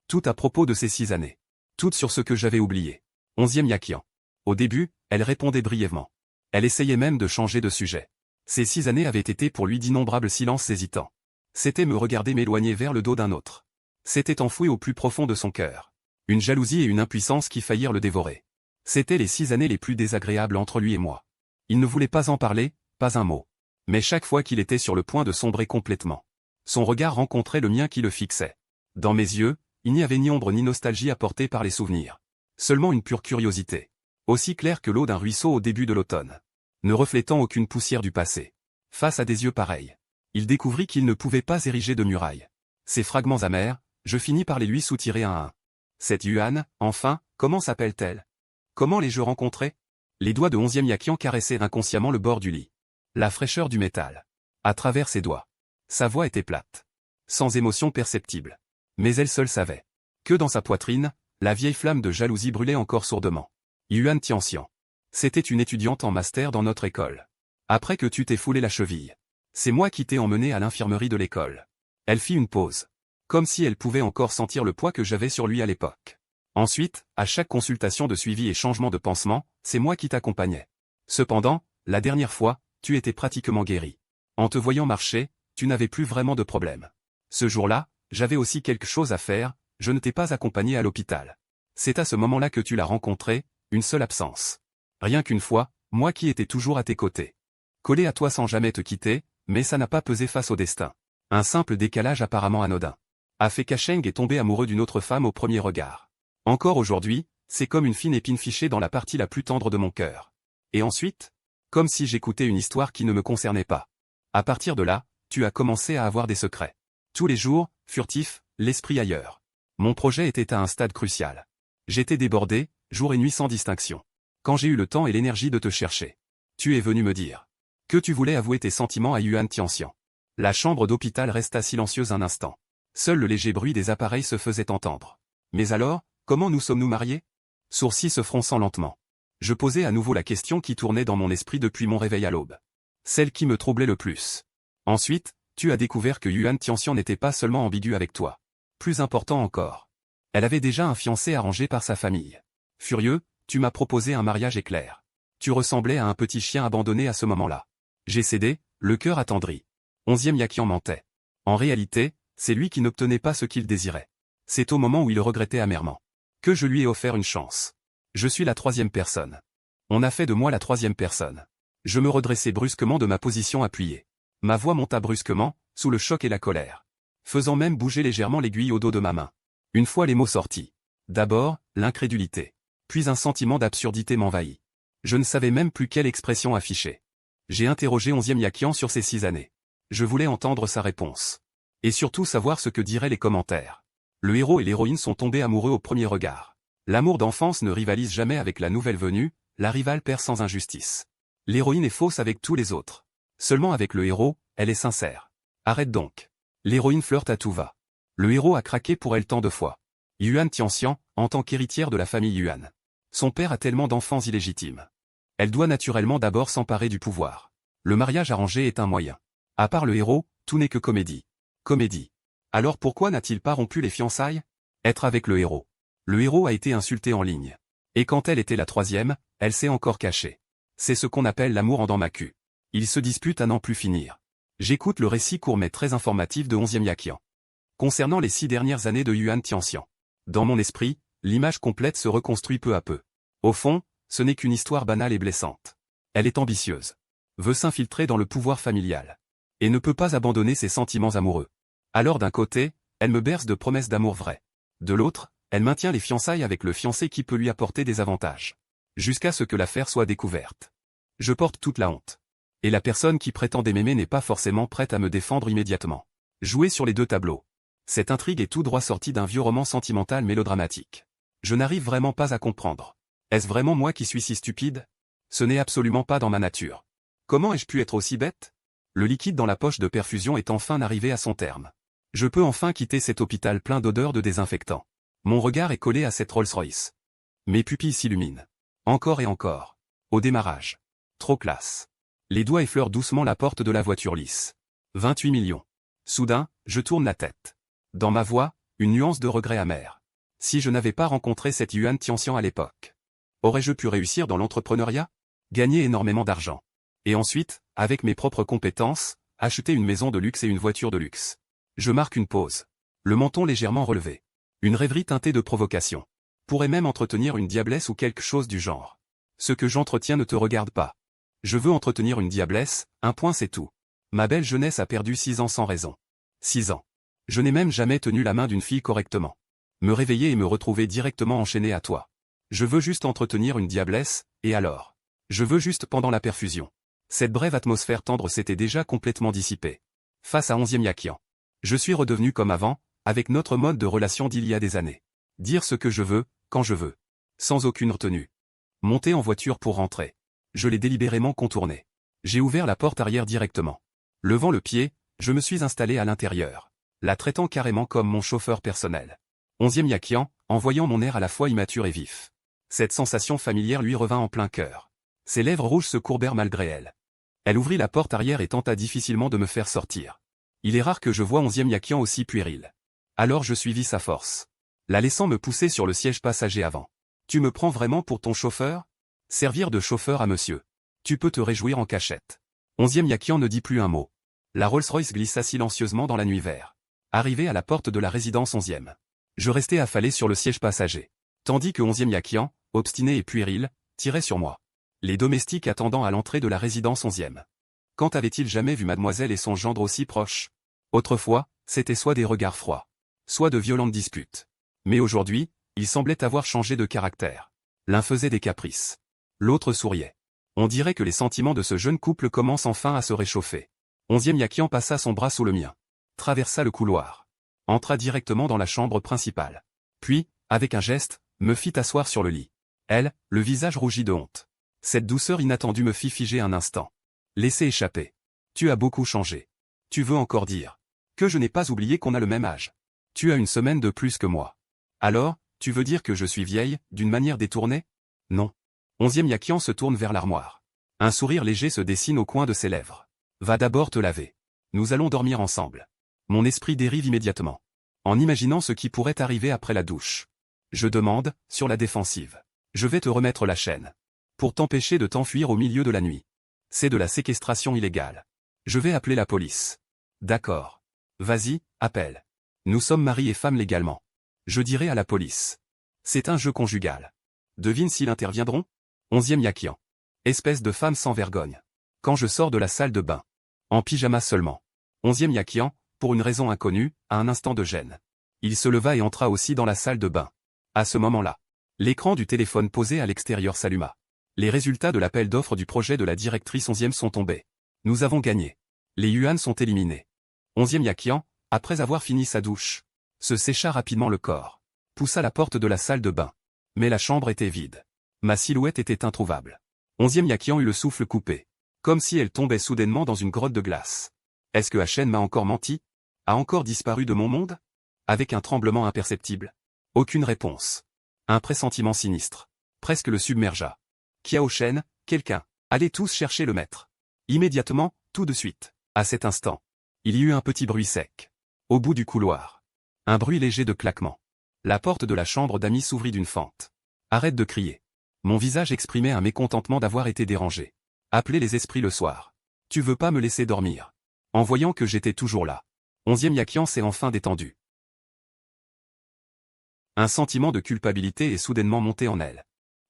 Toutes à propos de ces 6 années. Toutes sur ce que j'avais oublié. 11e Yakian. Au début, elle répondait brièvement. Elle essayait même de changer de sujet. Ces 6 années avaient été pour lui d'innombrables silences hésitants. C'était me regarder m'éloigner vers le dos d'un autre. C'était enfoui au plus profond de son cœur. Une jalousie et une impuissance qui faillirent le dévorer. C'étaient les 6 années les plus désagréables entre lui et moi. Il ne voulait pas en parler, pas un mot. Mais chaque fois qu'il était sur le point de sombrer complètement, son regard rencontrait le mien qui le fixait. Dans mes yeux, il n'y avait ni ombre ni nostalgie apportée par les souvenirs. Seulement une pure curiosité. Aussi claire que l'eau d'un ruisseau au début de l'automne. Ne reflétant aucune poussière du passé. Face à des yeux pareils. Il découvrit qu'il ne pouvait pas ériger de muraille. Ces fragments amers, je finis par les lui soutirer un à un. Cette Yuan, enfin, comment s'appelle-t-elle? Comment l'ai-je rencontrée? Les doigts de 11e Yakian caressaient inconsciemment le bord du lit. La fraîcheur du métal. À travers ses doigts. Sa voix était plate. Sans émotion perceptible. Mais elle seule savait. Que dans sa poitrine, la vieille flamme de jalousie brûlait encore sourdement. Yuan Tianxian. C'était une étudiante en master dans notre école. Après que tu t'es foulé la cheville. C'est moi qui t'ai emmené à l'infirmerie de l'école. Elle fit une pause. Comme si elle pouvait encore sentir le poids que j'avais sur lui à l'époque. Ensuite, à chaque consultation de suivi et changement de pansement, c'est moi qui t'accompagnais. Cependant, la dernière fois, tu étais pratiquement guéri. En te voyant marcher, tu n'avais plus vraiment de problème. Ce jour-là, j'avais aussi quelque chose à faire, je ne t'ai pas accompagné à l'hôpital. C'est à ce moment-là que tu l'as rencontré, une seule absence. Rien qu'une fois, moi qui étais toujours à tes côtés. Collé à toi sans jamais te quitter, mais ça n'a pas pesé face au destin. Un simple décalage apparemment anodin. A fait qu'Asheng est tombé amoureux d'une autre femme au premier regard. Encore aujourd'hui, c'est comme une fine épine fichée dans la partie la plus tendre de mon cœur. Et ensuite? Comme si j'écoutais une histoire qui ne me concernait pas. À partir de là, tu as commencé à avoir des secrets. Tous les jours, furtif, l'esprit ailleurs. Mon projet était à un stade crucial. J'étais débordé, jour et nuit sans distinction. Quand j'ai eu le temps et l'énergie de te chercher. Tu es venu me dire que tu voulais avouer tes sentiments à Yuan Tianxian. La chambre d'hôpital resta silencieuse un instant. Seul le léger bruit des appareils se faisait entendre. Mais alors, comment nous sommes-nous mariés? Sourcils se fronçant lentement. Je posais à nouveau la question qui tournait dans mon esprit depuis mon réveil à l'aube. Celle qui me troublait le plus. Ensuite, tu as découvert que Yuan Tianxian n'était pas seulement ambigu avec toi. Plus important encore. Elle avait déjà un fiancé arrangé par sa famille. Furieux, tu m'as proposé un mariage éclair. Tu ressemblais à un petit chien abandonné à ce moment-là. J'ai cédé, le cœur attendri. 11e Yakian mentait. En réalité, c'est lui qui n'obtenait pas ce qu'il désirait. C'est au moment où il le regrettait amèrement. Que je lui ai offert une chance. Je suis la 3e personne. On a fait de moi la 3e personne. Je me redressai brusquement de ma position appuyée. Ma voix monta brusquement, sous le choc et la colère. Faisant même bouger légèrement l'aiguille au dos de ma main. Une fois les mots sortis. D'abord, l'incrédulité. Puis un sentiment d'absurdité m'envahit. Je ne savais même plus quelle expression afficher. J'ai interrogé 11e Yakian sur ces 6 années. Je voulais entendre sa réponse. Et surtout savoir ce que diraient les commentaires. Le héros et l'héroïne sont tombés amoureux au premier regard. L'amour d'enfance ne rivalise jamais avec la nouvelle venue, la rivale perd sans injustice. L'héroïne est fausse avec tous les autres. Seulement avec le héros, elle est sincère. Arrête donc. L'héroïne flirte à tout va. Le héros a craqué pour elle tant de fois. Yuan Tianxian, en tant qu'héritière de la famille Yuan. Son père a tellement d'enfants illégitimes. Elle doit naturellement d'abord s'emparer du pouvoir. Le mariage arrangé est un moyen. À part le héros, tout n'est que comédie. Comédie. Alors pourquoi n'a-t-il pas rompu les fiançailles? Être avec le héros. Le héros a été insulté en ligne. Et quand elle était la troisième, elle s'est encore cachée. C'est ce qu'on appelle l'amour en dents macu. Ils se disputent à n'en plus finir. J'écoute le récit court mais très informatif de 11e Yakian. Concernant les 6 dernières années de Yuan Tianxian. Dans mon esprit, l'image complète se reconstruit peu à peu. Au fond, ce n'est qu'une histoire banale et blessante. Elle est ambitieuse. Veut s'infiltrer dans le pouvoir familial. Et ne peut pas abandonner ses sentiments amoureux. Alors d'un côté, elle me berce de promesses d'amour vraies. De l'autre, elle maintient les fiançailles avec le fiancé qui peut lui apporter des avantages. Jusqu'à ce que l'affaire soit découverte. Je porte toute la honte. Et la personne qui prétendait m'aimer n'est pas forcément prête à me défendre immédiatement. Jouer sur les deux tableaux. Cette intrigue est tout droit sortie d'un vieux roman sentimental mélodramatique. Je n'arrive vraiment pas à comprendre. Est-ce vraiment moi qui suis si stupide? Ce n'est absolument pas dans ma nature. Comment ai-je pu être aussi bête? Le liquide dans la poche de perfusion est enfin arrivé à son terme. Je peux enfin quitter cet hôpital plein d'odeurs de désinfectant. Mon regard est collé à cette Rolls-Royce. Mes pupilles s'illuminent. Encore et encore. Au démarrage. Trop classe. Les doigts effleurent doucement la porte de la voiture lisse. 28 millions. Soudain, je tourne la tête. Dans ma voix, une nuance de regret amer. Si je n'avais pas rencontré cette Yuan Tianxian à l'époque, aurais-je pu réussir dans l'entrepreneuriat? Gagner énormément d'argent. Et ensuite, avec mes propres compétences, acheter une maison de luxe et une voiture de luxe. Je marque une pause. Le menton légèrement relevé. Une rêverie teintée de provocation. Pourrais même entretenir une diablesse ou quelque chose du genre. Ce que j'entretiens ne te regarde pas. Je veux entretenir une diablesse, un point c'est tout. Ma belle jeunesse a perdu 6 ans sans raison. 6 ans. Je n'ai même jamais tenu la main d'une fille correctement. Me réveiller et me retrouver directement enchaîné à toi. Je veux juste entretenir une diablesse, et alors? Je veux juste pendant la perfusion. Cette brève atmosphère tendre s'était déjà complètement dissipée. Face à 11e Yakian. Je suis redevenu comme avant, avec notre mode de relation d'il y a des années. Dire ce que je veux, quand je veux. Sans aucune retenue. Monter en voiture pour rentrer. Je l'ai délibérément contourné. J'ai ouvert la porte arrière directement. Levant le pied, je me suis installé à l'intérieur. La traitant carrément comme mon chauffeur personnel. 11e Yakian, en voyant mon air à la fois immature et vif. Cette sensation familière lui revint en plein cœur. Ses lèvres rouges se courbèrent malgré elle. Elle ouvrit la porte arrière et tenta difficilement de me faire sortir. Il est rare que je voie 11e Yakian aussi puéril. Alors je suivis sa force. La laissant me pousser sur le siège passager avant. Tu me prends vraiment pour ton chauffeur? Servir de chauffeur à monsieur. Tu peux te réjouir en cachette. 11e Yakian ne dit plus un mot. La Rolls-Royce glissa silencieusement dans la nuit vert. Arrivé à la porte de la résidence 11e. Je restais affalé sur le siège passager. Tandis que 11e Yakian, obstiné et puéril, tirait sur moi. Les domestiques attendant à l'entrée de la résidence 11e. Quand avait-il jamais vu mademoiselle et son gendre aussi proches? Autrefois, c'était soit des regards froids, soit de violentes disputes. Mais aujourd'hui, il semblait avoir changé de caractère. L'un faisait des caprices. L'autre souriait. On dirait que les sentiments de ce jeune couple commencent enfin à se réchauffer. 11e Yakian passa son bras sous le mien. Traversa le couloir. Entra directement dans la chambre principale. Puis, avec un geste, me fit asseoir sur le lit. Elle, le visage rougi de honte. Cette douceur inattendue me fit figer un instant. Laissez échapper. Tu as beaucoup changé. Tu veux encore dire que je n'ai pas oublié qu'on a le même âge. Tu as une semaine de plus que moi. Alors, tu veux dire que je suis vieille, d'une manière détournée? Non. 11e Yakian se tourne vers l'armoire. Un sourire léger se dessine au coin de ses lèvres. Va d'abord te laver. Nous allons dormir ensemble. Mon esprit dérive immédiatement. En imaginant ce qui pourrait arriver après la douche. Je demande, sur la défensive. Je vais te remettre la chaîne. Pour t'empêcher de t'enfuir au milieu de la nuit. C'est de la séquestration illégale. Je vais appeler la police. D'accord. Vas-y, appelle. Nous sommes mari et femme légalement. Je dirai à la police. C'est un jeu conjugal. Devine s'ils interviendront? 11e Yakian. Espèce de femme sans vergogne. Quand je sors de la salle de bain. En pyjama seulement. 11e Yakian, pour une raison inconnue, à un instant de gêne. Il se leva et entra aussi dans la salle de bain. À ce moment-là, l'écran du téléphone posé à l'extérieur s'alluma. Les résultats de l'appel d'offres du projet de la directrice 11e sont tombés. Nous avons gagné. Les yuans sont éliminés. 11e Yakian, après avoir fini sa douche, se sécha rapidement le corps. Poussa la porte de la salle de bain. Mais la chambre était vide. Ma silhouette était introuvable. 11e Yakian eut le souffle coupé. Comme si elle tombait soudainement dans une grotte de glace. Est-ce que Hachen m'a encore menti? A encore disparu de mon monde? Avec un tremblement imperceptible. Aucune réponse. Un pressentiment sinistre. presque le submergea. Kiao Shen, quelqu'un. Allez tous chercher le maître. Immédiatement, tout de suite. À cet instant, il y eut un petit bruit sec. Au bout du couloir. Un bruit léger de claquement. La porte de la chambre d'amis s'ouvrit d'une fente. Arrête de crier. Mon visage exprimait un mécontentement d'avoir été dérangé. Appelez les esprits le soir. Tu veux pas me laisser dormir. En voyant que j'étais toujours là. 11e Yakian s'est enfin détendu. Un sentiment de culpabilité est soudainement monté en elle.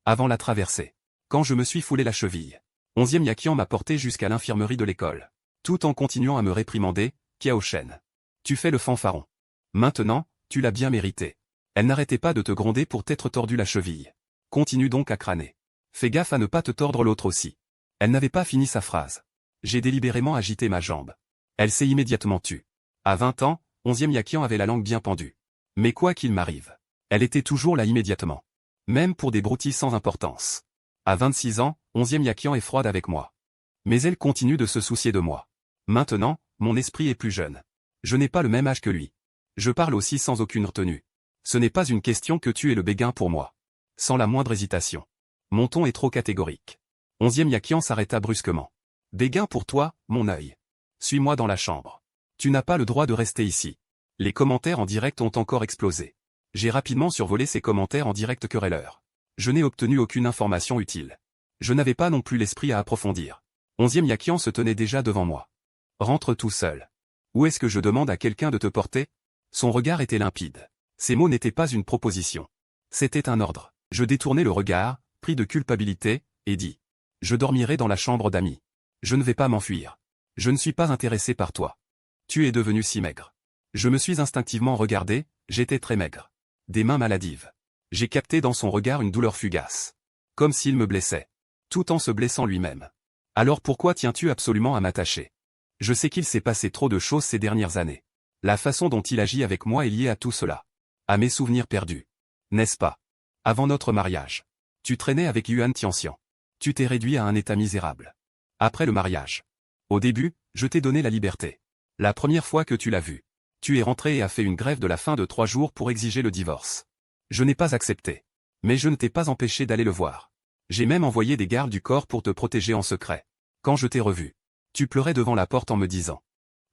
Avant la traversée. Quand je me suis foulé la cheville. 11e Yakian m'a porté jusqu'à l'infirmerie de l'école. Tout en continuant à me réprimander, Kiao Shen. Tu fais le fanfaron. Maintenant, tu l'as bien mérité. Elle n'arrêtait pas de te gronder pour t'être tordu la cheville. Continue donc à crâner. Fais gaffe à ne pas te tordre l'autre aussi. Elle n'avait pas fini sa phrase. J'ai délibérément agité ma jambe. Elle s'est immédiatement tue. À 20 ans, 11e Yakian avait la langue bien pendue. Mais quoi qu'il m'arrive, elle était toujours là immédiatement. Même pour des broutilles sans importance. À 26 ans, 11e Yakian est froide avec moi. Mais elle continue de se soucier de moi. Maintenant, mon esprit est plus jeune. Je n'ai pas le même âge que lui. Je parle aussi sans aucune retenue. Ce n'est pas une question que tu es le béguin pour moi. Sans la moindre hésitation. Mon ton est trop catégorique. 11e Yakian s'arrêta brusquement. Béguin pour toi, mon œil. Suis-moi dans la chambre. Tu n'as pas le droit de rester ici. Les commentaires en direct ont encore explosé. J'ai rapidement survolé ces commentaires en direct querelleurs. Je n'ai obtenu aucune information utile. Je n'avais pas non plus l'esprit à approfondir. 11e Yakian se tenait déjà devant moi. Rentre tout seul. Où est-ce que je demande à quelqu'un de te porter? Son regard était limpide. Ces mots n'étaient pas une proposition. C'était un ordre. Je détournai le regard, pris de culpabilité, et dis. Je dormirai dans la chambre d'amis. Je ne vais pas m'enfuir. Je ne suis pas intéressé par toi. Tu es devenu si maigre. Je me suis instinctivement regardé, j'étais très maigre. Des mains maladives. J'ai capté dans son regard une douleur fugace. Comme s'il me blessait. Tout en se blessant lui-même. Alors pourquoi tiens-tu absolument à m'attacher? Je sais qu'il s'est passé trop de choses ces dernières années. La façon dont il agit avec moi est liée à tout cela. À mes souvenirs perdus. N'est-ce pas? Avant notre mariage. Tu traînais avec Yuan Tianxian. Tu t'es réduit à un état misérable. Après le mariage. Au début, je t'ai donné la liberté. La première fois que tu l'as vu. Tu es rentré et as fait une grève de la faim de 3 jours pour exiger le divorce. Je n'ai pas accepté. Mais je ne t'ai pas empêché d'aller le voir. J'ai même envoyé des gardes du corps pour te protéger en secret. Quand je t'ai revu. Tu pleurais devant la porte en me disant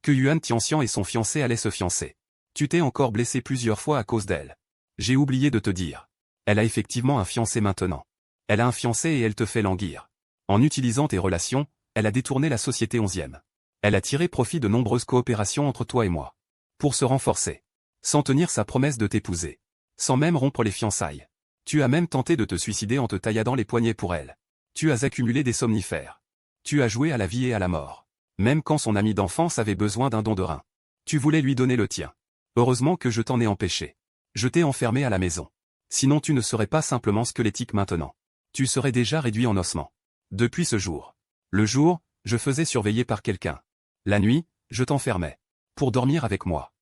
que Yuan Tianxian et son fiancé allaient se fiancer. Tu t'es encore blessé plusieurs fois à cause d'elle. J'ai oublié de te dire. Elle a effectivement un fiancé maintenant. Elle a un fiancé et elle te fait languir. En utilisant tes relations, elle a détourné la société 11e. Elle a tiré profit de nombreuses coopérations entre toi et moi. Pour se renforcer. Sans tenir sa promesse de t'épouser. Sans même rompre les fiançailles. Tu as même tenté de te suicider en te tailladant les poignets pour elle. Tu as accumulé des somnifères. Tu as joué à la vie et à la mort. Même quand son ami d'enfance avait besoin d'un don de rein. Tu voulais lui donner le tien. Heureusement que je t'en ai empêché. Je t'ai enfermé à la maison. Sinon tu ne serais pas simplement squelettique maintenant. Tu serais déjà réduit en ossements. Depuis ce jour. Le jour, je faisais surveiller par quelqu'un. La nuit, je t'enfermais. Pour dormir avec moi.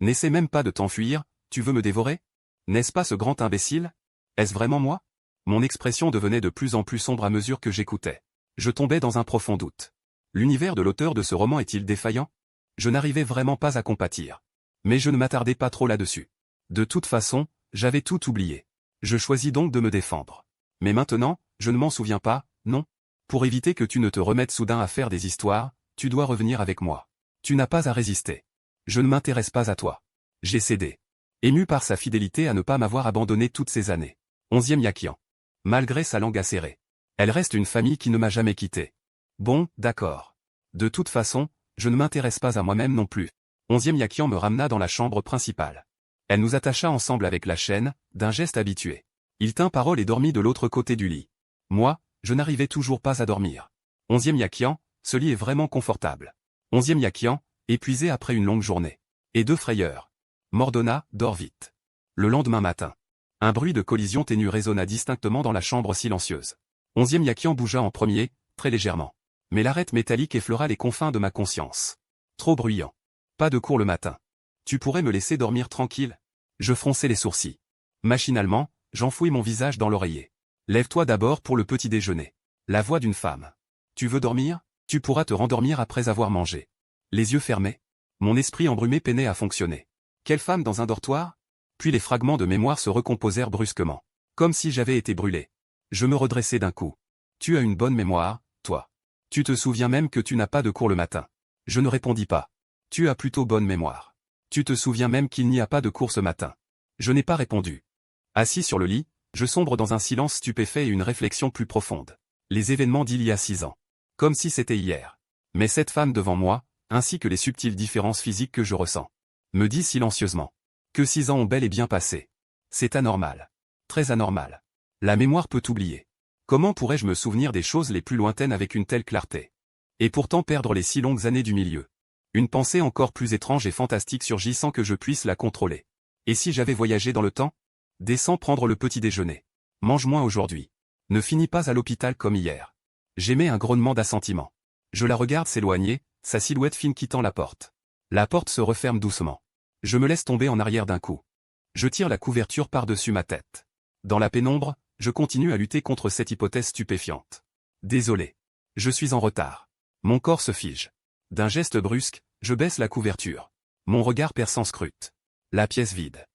N'essaie même pas de t'enfuir, tu veux me dévorer? N'est-ce pas ce grand imbécile? Est-ce vraiment moi? Mon expression devenait de plus en plus sombre à mesure que j'écoutais. Je tombais dans un profond doute. L'univers de l'auteur de ce roman est-il défaillant? Je n'arrivais vraiment pas à compatir. Mais je ne m'attardais pas trop là-dessus. De toute façon, j'avais tout oublié. Je choisis donc de me défendre. Mais maintenant, je ne m'en souviens pas, non? Pour éviter que tu ne te remettes soudain à faire des histoires, tu dois revenir avec moi. Tu n'as pas à résister. Je ne m'intéresse pas à toi. J'ai cédé. Ému par sa fidélité à ne pas m'avoir abandonné toutes ces années. 11e Yakian. Malgré sa langue acérée. Elle reste une famille qui ne m'a jamais quitté. Bon, d'accord. De toute façon, je ne m'intéresse pas à moi-même non plus. 11e Yakian me ramena dans la chambre principale. Elle nous attacha ensemble avec la chaîne, d'un geste habitué. Il tint parole et dormit de l'autre côté du lit. Moi, je n'arrivais toujours pas à dormir. 11e Yakian, ce lit est vraiment confortable. 11e Yakian, épuisé après une longue journée. Et de frayeur. Mordonna, dors vite. Le lendemain matin. Un bruit de collision ténue résonna distinctement dans la chambre silencieuse. 11e Yakian bougea en premier, très légèrement. Mais l'arête métallique effleura les confins de ma conscience. Trop bruyant. Pas de cours le matin. Tu pourrais me laisser dormir tranquille? Je fronçai les sourcils. Machinalement, j'enfouis mon visage dans l'oreiller. Lève-toi d'abord pour le petit déjeuner. La voix d'une femme. Tu veux dormir? Tu pourras te rendormir après avoir mangé. Les yeux fermés. Mon esprit embrumé peinait à fonctionner. Quelle femme dans un dortoir? Puis les fragments de mémoire se recomposèrent brusquement. Comme si j'avais été brûlé. Je me redressai d'un coup. Tu as une bonne mémoire, toi. Tu te souviens même que tu n'as pas de cours le matin. Je ne répondis pas. Tu as plutôt bonne mémoire. Tu te souviens même qu'il n'y a pas de cours ce matin. Je n'ai pas répondu. Assis sur le lit, je sombre dans un silence stupéfait et une réflexion plus profonde. Les événements d'il y a 6 ans. Comme si c'était hier. Mais cette femme devant moi, ainsi que les subtiles différences physiques que je ressens, me dit silencieusement que 6 ans ont bel et bien passé. C'est anormal. Très anormal. La mémoire peut oublier. Comment pourrais-je me souvenir des choses les plus lointaines avec une telle clarté? Et pourtant perdre les si longues années du milieu. Une pensée encore plus étrange et fantastique surgit sans que je puisse la contrôler. Et si j'avais voyagé dans le temps? Descends prendre le petit déjeuner. Mange moins aujourd'hui. Ne finis pas à l'hôpital comme hier. J'émets un grognement d'assentiment. Je la regarde s'éloigner, sa silhouette fine quittant la porte. La porte se referme doucement. Je me laisse tomber en arrière d'un coup. Je tire la couverture par-dessus ma tête. Dans la pénombre, je continue à lutter contre cette hypothèse stupéfiante. Désolé. Je suis en retard. Mon corps se fige. D'un geste brusque, je baisse la couverture. Mon regard perçant scrute. La pièce vide.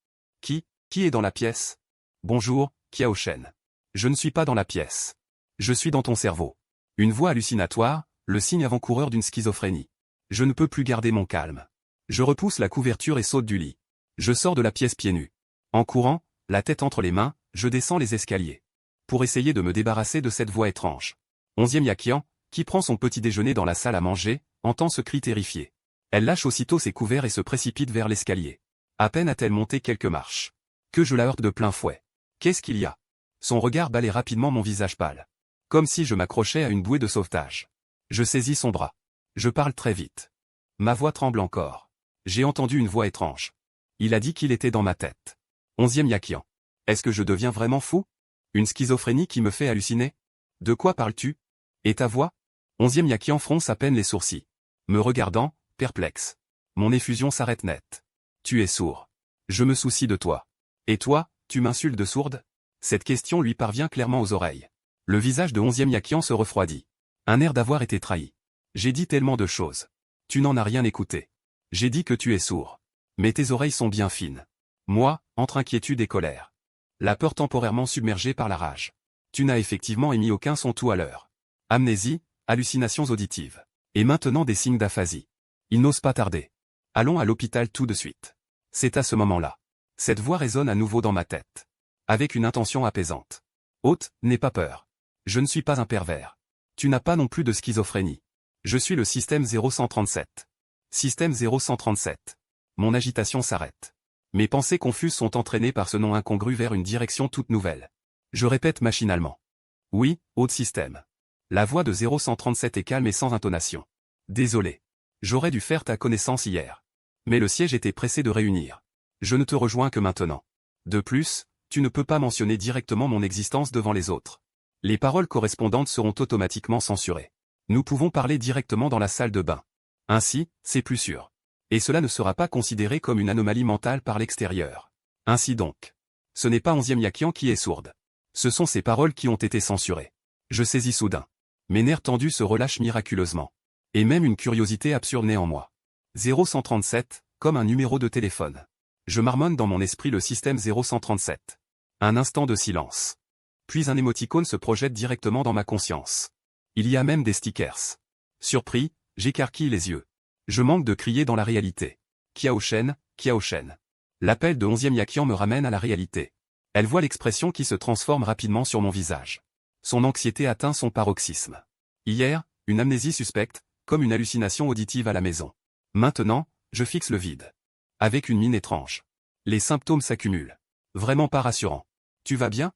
Qui est dans la pièce? Bonjour, Kiaoshen. Je ne suis pas dans la pièce. Je suis dans ton cerveau. Une voix hallucinatoire, le signe avant-coureur d'une schizophrénie. Je ne peux plus garder mon calme. Je repousse la couverture et saute du lit. Je sors de la pièce pieds nus. En courant, la tête entre les mains, je descends les escaliers. Pour essayer de me débarrasser de cette voix étrange. 11e Yakian, qui prend son petit déjeuner dans la salle à manger, entend ce cri terrifié. Elle lâche aussitôt ses couverts et se précipite vers l'escalier. À peine a-t-elle monté quelques marches que je la heurte de plein fouet. Qu'est-ce qu'il y a? Son regard balaie rapidement mon visage pâle. Comme si je m'accrochais à une bouée de sauvetage. Je saisis son bras. Je parle très vite. Ma voix tremble encore. J'ai entendu une voix étrange. Il a dit qu'il était dans ma tête. 11e Yakian. Est-ce que je deviens vraiment fou? Une schizophrénie qui me fait halluciner? De quoi parles-tu? Et ta voix? 11e Yakian fronce à peine les sourcils. Me regardant, perplexe. Mon effusion s'arrête net. Tu es sourd. Je me soucie de toi. Et toi, tu m'insultes de sourde? Cette question lui parvient clairement aux oreilles. Le visage de 11e Yakian se refroidit. Un air d'avoir été trahi. J'ai dit tellement de choses. Tu n'en as rien écouté. J'ai dit que tu es sourd. Mais tes oreilles sont bien fines. Moi, entre inquiétude et colère. La peur temporairement submergée par la rage. Tu n'as effectivement émis aucun son tout à l'heure. Amnésie, hallucinations auditives. Et maintenant des signes d'aphasie. Il n'ose pas tarder. Allons à l'hôpital tout de suite. C'est à ce moment-là. Cette voix résonne à nouveau dans ma tête. Avec une intention apaisante. Hôte, n'aie pas peur. Je ne suis pas un pervers. Tu n'as pas non plus de schizophrénie. Je suis le système 0137. Système 0137. Mon agitation s'arrête. Mes pensées confuses sont entraînées par ce nom incongru vers une direction toute nouvelle. Je répète machinalement. Oui, haut système. La voix de 0137 est calme et sans intonation. Désolé. J'aurais dû faire ta connaissance hier. Mais le siège était pressé de réunir. Je ne te rejoins que maintenant. De plus, tu ne peux pas mentionner directement mon existence devant les autres. Les paroles correspondantes seront automatiquement censurées. Nous pouvons parler directement dans la salle de bain. Ainsi, c'est plus sûr. Et cela ne sera pas considéré comme une anomalie mentale par l'extérieur. Ainsi donc. Ce n'est pas 11e Yakian qui est sourde. Ce sont ces paroles qui ont été censurées. Je saisis soudain. Mes nerfs tendus se relâchent miraculeusement. Et même une curiosité absurde naît en moi. 0137, comme un numéro de téléphone. Je marmonne dans mon esprit le système 0137. Un instant de silence. Puis un émoticône se projette directement dans ma conscience. Il y a même des stickers. Surpris, j'écarquille les yeux. Je manque de crier dans la réalité. Kiaoshen, Kiaoshen. L'appel de 11e Yakian me ramène à la réalité. Elle voit l'expression qui se transforme rapidement sur mon visage. Son anxiété atteint son paroxysme. Hier, une amnésie suspecte, comme une hallucination auditive à la maison. Maintenant, je fixe le vide. Avec une mine étrange. Les symptômes s'accumulent. Vraiment pas rassurant. Tu vas bien?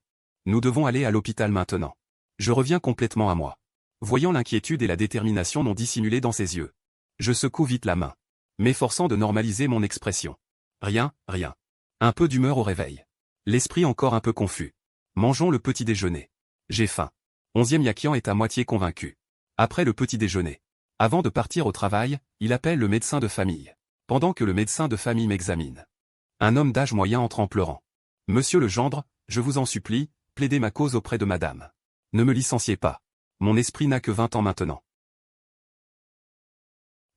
Nous devons aller à l'hôpital maintenant. Je reviens complètement à moi. Voyant l'inquiétude et la détermination non dissimulée dans ses yeux. Je secoue vite la main. M'efforçant de normaliser mon expression. Rien, rien. Un peu d'humeur au réveil. L'esprit encore un peu confus. Mangeons le petit déjeuner. J'ai faim. 11e Yakian est à moitié convaincu. Après le petit déjeuner. Avant de partir au travail, il appelle le médecin de famille. Pendant que le médecin de famille m'examine. Un homme d'âge moyen entre en pleurant. Monsieur le gendre, je vous en supplie, plaidez ma cause auprès de madame. Ne me licenciez pas. Mon esprit n'a que 20 ans maintenant.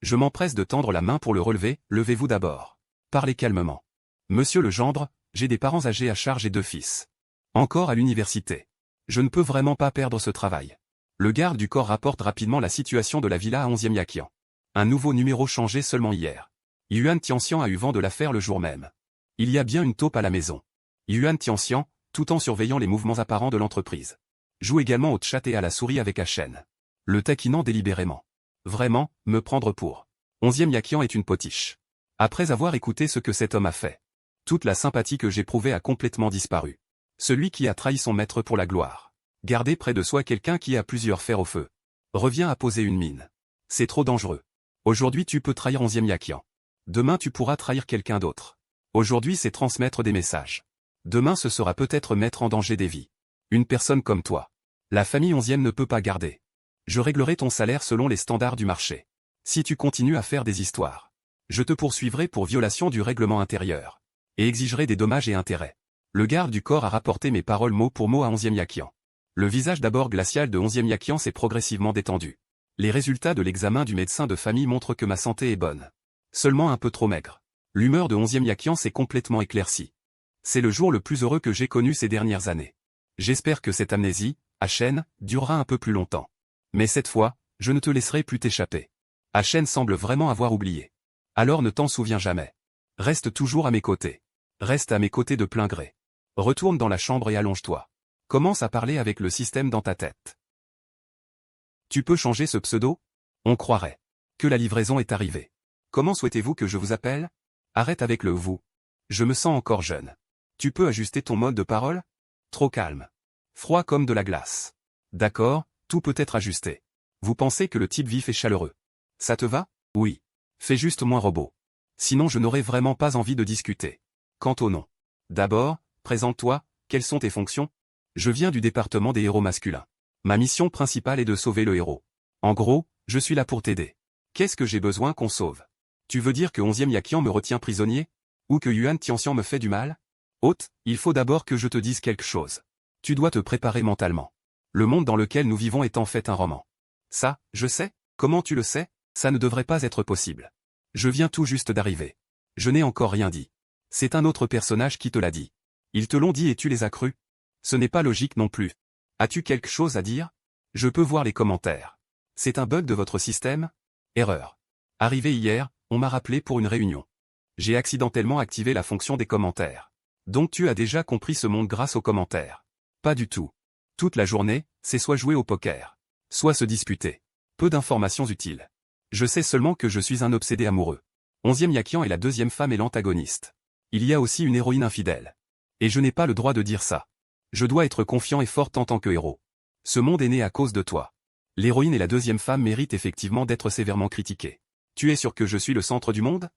Je m'empresse de tendre la main pour le relever, levez-vous d'abord. Parlez calmement. Monsieur le gendre, j'ai des parents âgés à charge et 2 fils. Encore à l'université. Je ne peux vraiment pas perdre ce travail. Le garde du corps rapporte rapidement la situation de la villa à 11e Yakian. Un nouveau numéro changé seulement hier. Yuan Tianxian a eu vent de l'affaire le jour même. Il y a bien une taupe à la maison. Yuan Tianxian, tout en surveillant les mouvements apparents de l'entreprise, joue également au chat et à la souris avec Chen, le taquinant délibérément. Vraiment, me prendre pour 11e Yakian est une potiche. Après avoir écouté ce que cet homme a fait, toute la sympathie que j'éprouvais a complètement disparu. Celui qui a trahi son maître pour la gloire. Garder près de soi quelqu'un qui a plusieurs fers au feu. Revient à poser une mine. C'est trop dangereux. Aujourd'hui tu peux trahir 11e Yakian. Demain tu pourras trahir quelqu'un d'autre. Aujourd'hui c'est transmettre des messages. Demain ce sera peut-être mettre en danger des vies. Une personne comme toi. La famille 11e ne peut pas garder. Je réglerai ton salaire selon les standards du marché. Si tu continues à faire des histoires, je te poursuivrai pour violation du règlement intérieur. Et exigerai des dommages et intérêts. Le garde du corps a rapporté mes paroles mot pour mot à 11e Yakian. Le visage d'abord glacial de 11e Yakian s'est progressivement détendu. Les résultats de l'examen du médecin de famille montrent que ma santé est bonne. Seulement un peu trop maigre. L'humeur de 11e Yakian s'est complètement éclaircie. C'est le jour le plus heureux que j'ai connu ces dernières années. J'espère que cette amnésie, Chen, durera un peu plus longtemps. Mais cette fois, je ne te laisserai plus t'échapper. Chen semble vraiment avoir oublié. Alors ne t'en souviens jamais. Reste toujours à mes côtés. Reste à mes côtés de plein gré. Retourne dans la chambre et allonge-toi. Commence à parler avec le système dans ta tête. Tu peux changer ce pseudo? On croirait que la livraison est arrivée. Comment souhaitez-vous que je vous appelle? Arrête avec le vous. Je me sens encore jeune. Tu peux ajuster ton mode de parole? Trop calme. Froid comme de la glace. D'accord, tout peut être ajusté. Vous pensez que le type vif est chaleureux. Ça te va? Oui. Fais juste moins robot. Sinon je n'aurais vraiment pas envie de discuter. Quant au nom. D'abord, présente-toi, quelles sont tes fonctions? Je viens du département des héros masculins. Ma mission principale est de sauver le héros. En gros, je suis là pour t'aider. Qu'est-ce que j'ai besoin qu'on sauve? Tu veux dire que 11e Yakian me retient prisonnier? Ou que Yuan Tianxian me fait du mal? Hôte, il faut d'abord que je te dise quelque chose. Tu dois te préparer mentalement. Le monde dans lequel nous vivons est en fait un roman. Ça, je sais. Comment tu le sais? Ça ne devrait pas être possible. Je viens tout juste d'arriver. Je n'ai encore rien dit. C'est un autre personnage qui te l'a dit. Ils te l'ont dit et tu les as crus. Ce n'est pas logique non plus. As-tu quelque chose à dire? Je peux voir les commentaires. C'est un bug de votre système? Erreur. Arrivé hier, on m'a rappelé pour une réunion. J'ai accidentellement activé la fonction des commentaires. Donc tu as déjà compris ce monde grâce aux commentaires. Pas du tout. Toute la journée, c'est soit jouer au poker, soit se disputer. Peu d'informations utiles. Je sais seulement que je suis un obsédé amoureux. 11e Yakian est la deuxième femme et l'antagoniste. Il y a aussi une héroïne infidèle. Et je n'ai pas le droit de dire ça. Je dois être confiant et forte en tant que héros. Ce monde est né à cause de toi. L'héroïne et la deuxième femme méritent effectivement d'être sévèrement critiquées. Tu es sûr que je suis le centre du monde?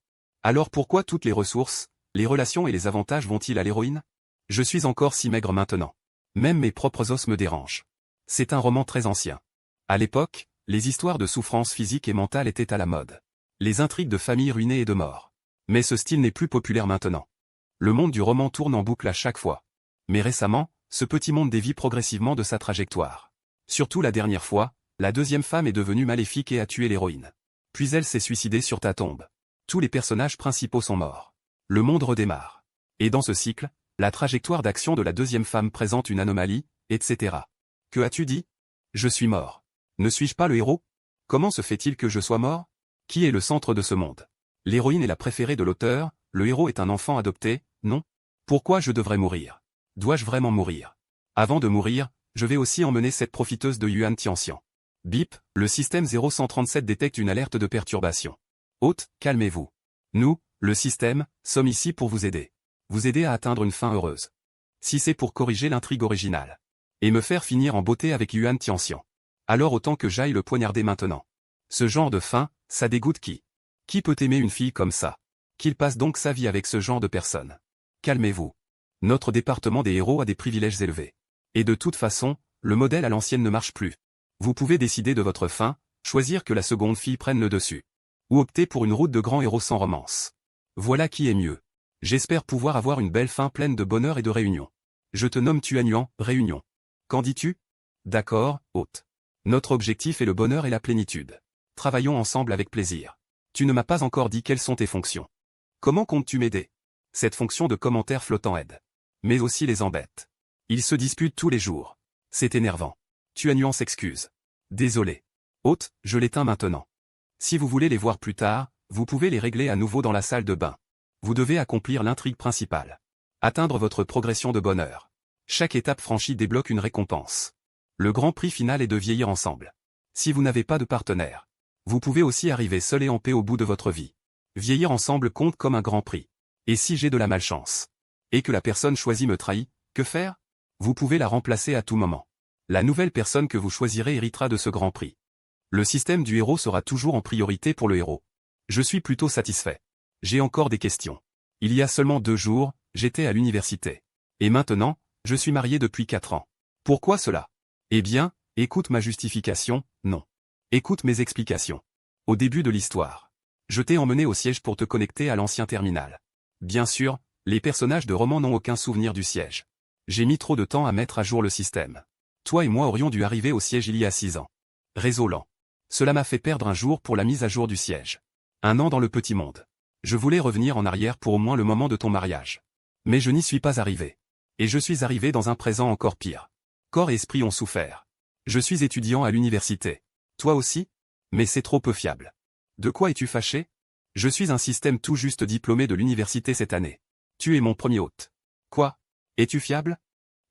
Alors pourquoi toutes les ressources, les relations et les avantages vont-ils à l'héroïne? Je suis encore si maigre maintenant. Même mes propres os me dérangent. C'est un roman très ancien. À l'époque, les histoires de souffrance physique et mentale étaient à la mode. Les intrigues de famille ruinées et de mort. Mais ce style n'est plus populaire maintenant. Le monde du roman tourne en boucle à chaque fois. Mais récemment, ce petit monde dévie progressivement de sa trajectoire. Surtout la dernière fois, la deuxième femme est devenue maléfique et a tué l'héroïne. Puis elle s'est suicidée sur ta tombe. Tous les personnages principaux sont morts. Le monde redémarre. Et dans ce cycle, la trajectoire d'action de la deuxième femme présente une anomalie, etc. Que as-tu dit? Je suis mort. Ne suis-je pas le héros? Comment se fait-il que je sois mort? Qui est le centre de ce monde? L'héroïne est la préférée de l'auteur, le héros est un enfant adopté, non? Pourquoi je devrais mourir? Dois-je vraiment mourir? Avant de mourir, je vais aussi emmener cette profiteuse de Yuan Tianxian. Bip, le système 0137 détecte une alerte de perturbation. Hôte, calmez-vous. Nous, le système, sommes ici pour vous aider. Vous aider à atteindre une fin heureuse. Si c'est pour corriger l'intrigue originale. Et me faire finir en beauté avec Yuan Tianxian. Alors autant que j'aille le poignarder maintenant. Ce genre de fin, ça dégoûte qui? Qui peut aimer une fille comme ça? Qu'il passe donc sa vie avec ce genre de personne. Calmez-vous. Notre département des héros a des privilèges élevés. Et de toute façon, le modèle à l'ancienne ne marche plus. Vous pouvez décider de votre fin, choisir que la seconde fille prenne le dessus. Ou opter pour une route de grand héros sans romance. Voilà qui est mieux. J'espère pouvoir avoir une belle fin pleine de bonheur et de réunion. Je te nomme Tuanyuan, réunion. Qu'en dis-tu? D'accord, hôte. Notre objectif est le bonheur et la plénitude. Travaillons ensemble avec plaisir. Tu ne m'as pas encore dit quelles sont tes fonctions. Comment comptes-tu m'aider? Cette fonction de commentaire flottant aide. Mais aussi les embête. Ils se disputent tous les jours. C'est énervant. Tu as nuance excuse. Désolé. Hôte, je l'éteins maintenant. Si vous voulez les voir plus tard, vous pouvez les régler à nouveau dans la salle de bain. Vous devez accomplir l'intrigue principale. Atteindre votre progression de bonheur. Chaque étape franchie débloque une récompense. Le grand prix final est de vieillir ensemble. Si vous n'avez pas de partenaire, vous pouvez aussi arriver seul et en paix au bout de votre vie. Vieillir ensemble compte comme un grand prix. Et si j'ai de la malchance, et que la personne choisie me trahit, que faire? Vous pouvez la remplacer à tout moment. La nouvelle personne que vous choisirez héritera de ce grand prix. Le système du héros sera toujours en priorité pour le héros. Je suis plutôt satisfait. J'ai encore des questions. Il y a seulement 2 jours, j'étais à l'université. Et maintenant, je suis marié depuis 4 ans. Pourquoi cela? Eh bien, écoute ma justification, non. Écoute mes explications. Au début de l'histoire, je t'ai emmené au siège pour te connecter à l'ancien terminal. Bien sûr, les personnages de roman n'ont aucun souvenir du siège. J'ai mis trop de temps à mettre à jour le système. Toi et moi aurions dû arriver au siège il y a 6 ans. Réseau lent. Cela m'a fait perdre un jour pour la mise à jour du siège. 1 an dans le petit monde. Je voulais revenir en arrière pour au moins le moment de ton mariage. Mais je n'y suis pas arrivé. Et je suis arrivé dans un présent encore pire. Corps et esprit ont souffert. Je suis étudiant à l'université. Toi aussi? Mais c'est trop peu fiable. De quoi es-tu fâché? Je suis un système tout juste diplômé de l'université cette année. Tu es mon premier hôte. Quoi? Es-tu fiable?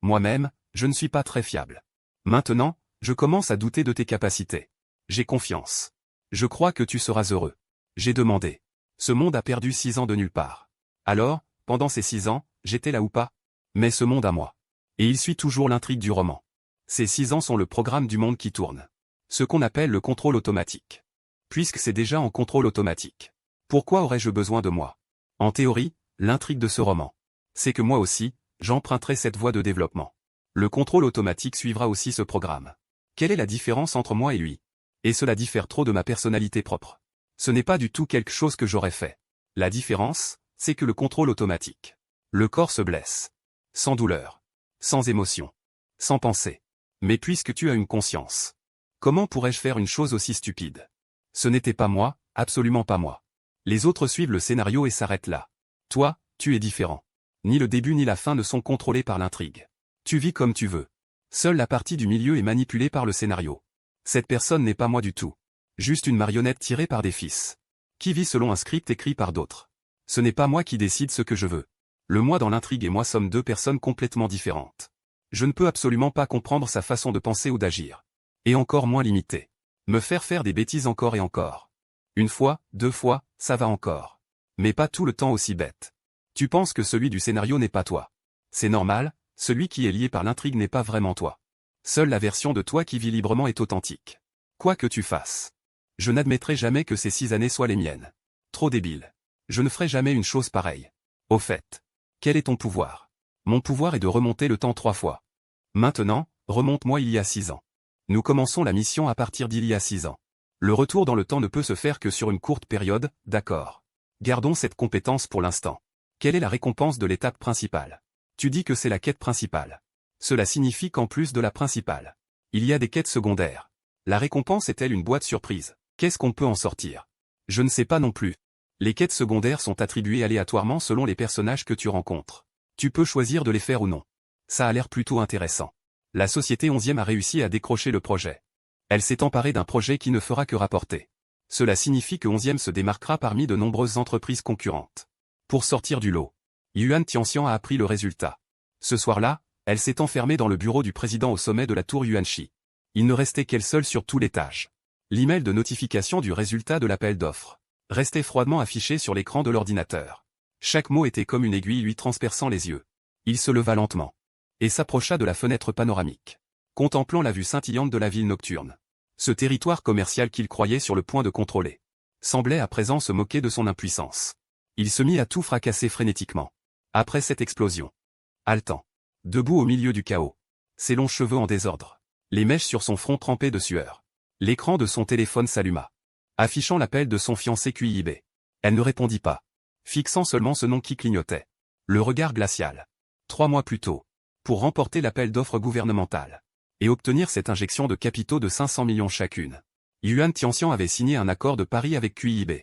Moi-même, je ne suis pas très fiable. Maintenant, je commence à douter de tes capacités. J'ai confiance. Je crois que tu seras heureux. J'ai demandé. Ce monde a perdu 6 ans de nulle part. Alors, pendant ces 6 ans, j'étais là ou pas? Mais ce monde à moi. Et il suit toujours l'intrigue du roman. Ces 6 ans sont le programme du monde qui tourne. Ce qu'on appelle le contrôle automatique. Puisque c'est déjà en contrôle automatique. Pourquoi aurais-je besoin de moi? En théorie, l'intrigue de ce roman, c'est que moi aussi, j'emprunterai cette voie de développement. Le contrôle automatique suivra aussi ce programme. Quelle est la différence entre moi et lui? Et cela diffère trop de ma personnalité propre. Ce n'est pas du tout quelque chose que j'aurais fait. La différence, c'est que le contrôle automatique. Le corps se blesse. Sans douleur. Sans émotion. Sans pensée. Mais puisque tu as une conscience. Comment pourrais-je faire une chose aussi stupide? Ce n'était pas moi, absolument pas moi. Les autres suivent le scénario et s'arrêtent là. Toi, tu es différent. Ni le début ni la fin ne sont contrôlés par l'intrigue. Tu vis comme tu veux. Seule la partie du milieu est manipulée par le scénario. Cette personne n'est pas moi du tout. Juste une marionnette tirée par des fils. Qui vit selon un script écrit par d'autres. Ce n'est pas moi qui décide ce que je veux. Le moi dans l'intrigue et moi sommes 2 personnes complètement différentes. Je ne peux absolument pas comprendre sa façon de penser ou d'agir. Et encore moins l'imiter. Me faire des bêtises encore et encore. 1 fois, 2 fois, ça va encore. Mais pas tout le temps aussi bête. Tu penses que celui du scénario n'est pas toi. C'est normal, celui qui est lié par l'intrigue n'est pas vraiment toi. Seule la version de toi qui vit librement est authentique. Quoi que tu fasses. Je n'admettrai jamais que ces 6 années soient les miennes. Trop débile. Je ne ferai jamais une chose pareille. Au fait. Quel est ton pouvoir? Mon pouvoir est de remonter le temps 3 fois. Maintenant, remonte-moi il y a 6 ans. Nous commençons la mission à partir d'il y a 6 ans. Le retour dans le temps ne peut se faire que sur une courte période, d'accord. Gardons cette compétence pour l'instant. Quelle est la récompense de l'étape principale? Tu dis que c'est la quête principale. Cela signifie qu'en plus de la principale, il y a des quêtes secondaires. La récompense est-elle une boîte surprise? Qu'est-ce qu'on peut en sortir? Je ne sais pas non plus. Les quêtes secondaires sont attribuées aléatoirement selon les personnages que tu rencontres. Tu peux choisir de les faire ou non. Ça a l'air plutôt intéressant. La société 11e a réussi à décrocher le projet. Elle s'est emparée d'un projet qui ne fera que rapporter. Cela signifie que 11e se démarquera parmi de nombreuses entreprises concurrentes. Pour sortir du lot, Yuan Tianxian a appris le résultat. Ce soir-là, elle s'est enfermée dans le bureau du président au sommet de la tour Yuanxi. Il ne restait qu'elle seule sur tout l'étage. L'email de notification du résultat de l'appel d'offres restait froidement affiché sur l'écran de l'ordinateur. Chaque mot était comme une aiguille lui transperçant les yeux. Il se leva lentement et s'approcha de la fenêtre panoramique, contemplant la vue scintillante de la ville nocturne. Ce territoire commercial qu'il croyait sur le point de contrôler semblait à présent se moquer de son impuissance. Il se mit à tout fracasser frénétiquement. Après cette explosion, haletant, debout au milieu du chaos, ses longs cheveux en désordre, les mèches sur son front trempées de sueur, l'écran de son téléphone s'alluma, affichant l'appel de son fiancé QIB. Elle ne répondit pas, fixant seulement ce nom qui clignotait. Le regard glacial. 3 mois plus tôt, pour remporter l'appel d'offres gouvernemental et obtenir cette injection de capitaux de 500 millions chacune, Yuan Tianxian avait signé un accord de pari avec QIB.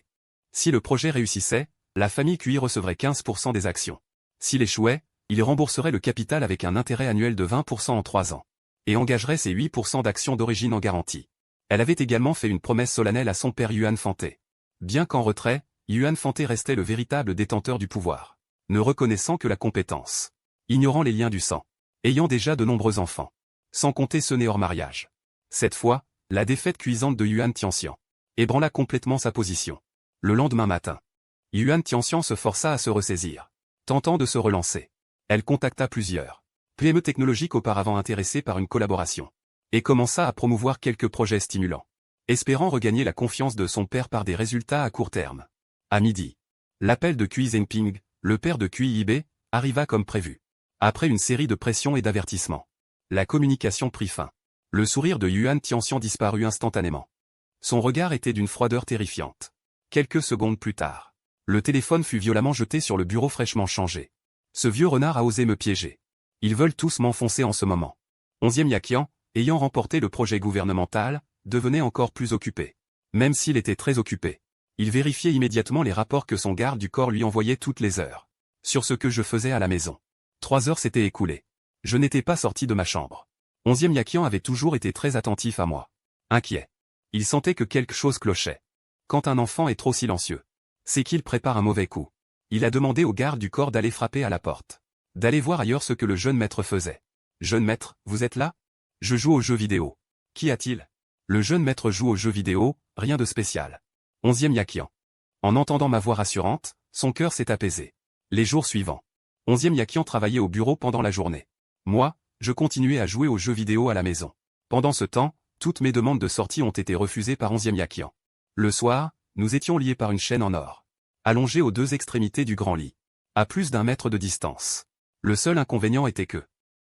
Si le projet réussissait, la famille QI recevrait 15% des actions. S'il échouait, il rembourserait le capital avec un intérêt annuel de 20% en 3 ans. et engagerait ses 8% d'actions d'origine en garantie. Elle avait également fait une promesse solennelle à son père Yuan Fanté. Bien qu'en retrait, Yuan Fanté restait le véritable détenteur du pouvoir, ne reconnaissant que la compétence, ignorant les liens du sang, ayant déjà de nombreux enfants, sans compter ceux nés hors mariage. Cette fois, la défaite cuisante de Yuan Tianxian ébranla complètement sa position. Le lendemain matin, Yuan Tianxian se força à se ressaisir, tentant de se relancer. Elle contacta plusieurs PME technologiques auparavant intéressées par une collaboration, et commença à promouvoir quelques projets stimulants, espérant regagner la confiance de son père par des résultats à court terme. À midi, l'appel de Xi Jinping, le père de QIB, arriva comme prévu. Après une série de pressions et d'avertissements, la communication prit fin. Le sourire de Yuan Tianxian disparut instantanément. Son regard était d'une froideur terrifiante. Quelques secondes plus tard, le téléphone fut violemment jeté sur le bureau fraîchement changé. Ce vieux renard a osé me piéger. Ils veulent tous m'enfoncer en ce moment. 11e Yaqian, ayant remporté le projet gouvernemental, devenait encore plus occupé. Même s'il était très occupé, il vérifiait immédiatement les rapports que son garde du corps lui envoyait toutes les heures, sur ce que je faisais à la maison. 3 heures s'étaient écoulées. Je n'étais pas sorti de ma chambre. 11e Yaqian avait toujours été très attentif à moi. Inquiet. Il sentait que quelque chose clochait. Quand un enfant est trop silencieux, c'est qu'il prépare un mauvais coup. Il a demandé au garde du corps d'aller frapper à la porte, d'aller voir ailleurs ce que le jeune maître faisait. « Jeune maître, vous êtes là ? Je joue aux jeux vidéo. Qu'y a-t-il » Le jeune maître joue aux jeux vidéo, rien de spécial. 11e Yaqian. En entendant ma voix rassurante, son cœur s'est apaisé. Les jours suivants, 11e Yaqian travaillait au bureau pendant la journée. Moi, je continuais à jouer aux jeux vidéo à la maison. Pendant ce temps, toutes mes demandes de sortie ont été refusées par 11e Yaqian. Le soir, nous étions liés par une chaîne en or, allongée aux deux extrémités du grand lit, à plus d'1 mètre de distance. Le seul inconvénient était que,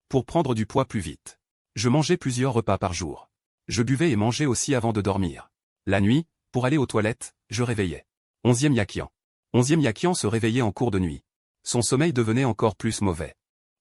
pour prendre du poids plus vite, je mangeais plusieurs repas par jour. Je buvais et mangeais aussi avant de dormir. La nuit, pour aller aux toilettes, je réveillais 11e Yaqian. 11e Yaqian se réveillait en cours de nuit. Son sommeil devenait encore plus mauvais.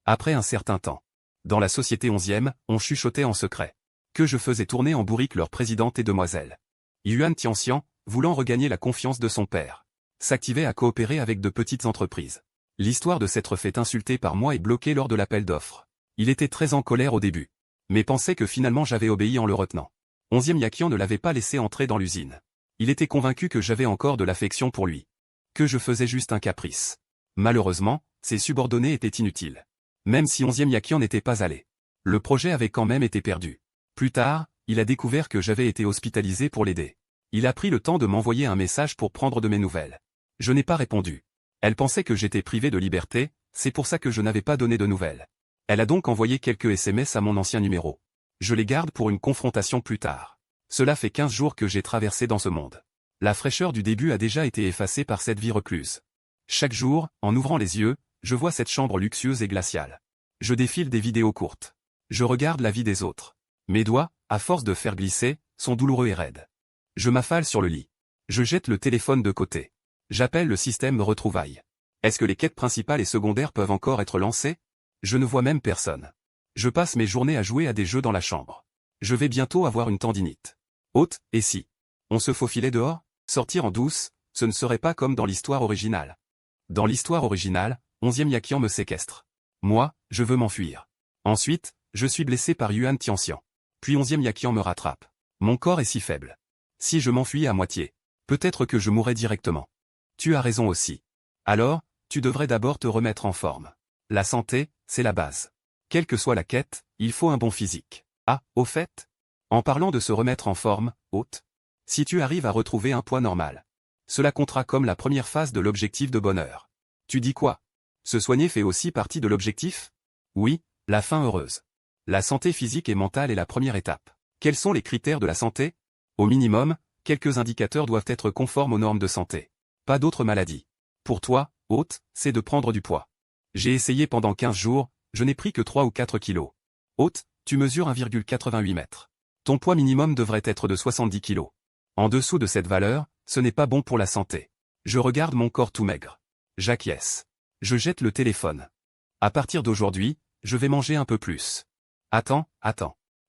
Après un certain temps, dans la société 11e, on chuchotait en secret que je faisais tourner en bourrique leur présidente et demoiselle. Yuan Tianxian, voulant regagner la confiance de son père, s'activait à coopérer avec de petites entreprises. L'histoire de s'être fait insulter par moi est bloquée lors de l'appel d'offres. Il était très en colère au début, mais pensait que finalement j'avais obéi en le retenant. 11e Yaqian ne l'avait pas laissé entrer dans l'usine. Il était convaincu que j'avais encore de l'affection pour lui, que je faisais juste un caprice. Malheureusement, ses subordonnés étaient inutiles. Même si 11e Yaqian n'était pas allé, le projet avait quand même été perdu. Plus tard, il a découvert que j'avais été hospitalisé pour l'aider. Il a pris le temps de m'envoyer un message pour prendre de mes nouvelles. Je n'ai pas répondu. Elle pensait que j'étais privé de liberté, c'est pour ça que je n'avais pas donné de nouvelles. Elle a donc envoyé quelques SMS à mon ancien numéro. Je les garde pour une confrontation plus tard. Cela fait 15 jours que j'ai traversé dans ce monde. La fraîcheur du début a déjà été effacée par cette vie recluse. Chaque jour, en ouvrant les yeux, je vois cette chambre luxueuse et glaciale. Je défile des vidéos courtes. Je regarde la vie des autres. Mes doigts, à force de faire glisser, sont douloureux et raides. Je m'affale sur le lit. Je jette le téléphone de côté. J'appelle le système retrouvailles. Est-ce que les quêtes principales et secondaires peuvent encore être lancées? Je ne vois même personne. Je passe mes journées à jouer à des jeux dans la chambre. Je vais bientôt avoir une tendinite. Hôte, et si on se faufilait dehors? Sortir en douce, ce ne serait pas comme dans l'histoire originale. Dans l'histoire originale, 11e Yaqian me séquestre. Moi, je veux m'enfuir. Ensuite, je suis blessé par Yuan Tianxian. Puis 11e Yaqian me rattrape. Mon corps est si faible. Si je m'enfuis à moitié, peut-être que je mourrais directement. Tu as raison aussi. Alors, tu devrais d'abord te remettre en forme. La santé, c'est la base. Quelle que soit la quête, il faut un bon physique. Ah, au fait, en parlant de se remettre en forme, hôte, si tu arrives à retrouver un poids normal, cela comptera comme la première phase de l'objectif de bonheur. Tu dis quoi? Se soigner fait aussi partie de l'objectif? Oui, la fin heureuse. La santé physique et mentale est la première étape. Quels sont les critères de la santé? Au minimum, quelques indicateurs doivent être conformes aux normes de santé. Pas d'autres maladies. Pour toi, hôte, c'est de prendre du poids. J'ai essayé pendant 15 jours, je n'ai pris que 3 ou 4 kilos. Hôte, tu mesures 1,88 mètres. Ton poids minimum devrait être de 70 kilos. En dessous de cette valeur, ce n'est pas bon pour la santé. Je regarde mon corps tout maigre. J'acquiesce. Je jette le téléphone. À partir d'aujourd'hui, je vais manger un peu plus. Attends.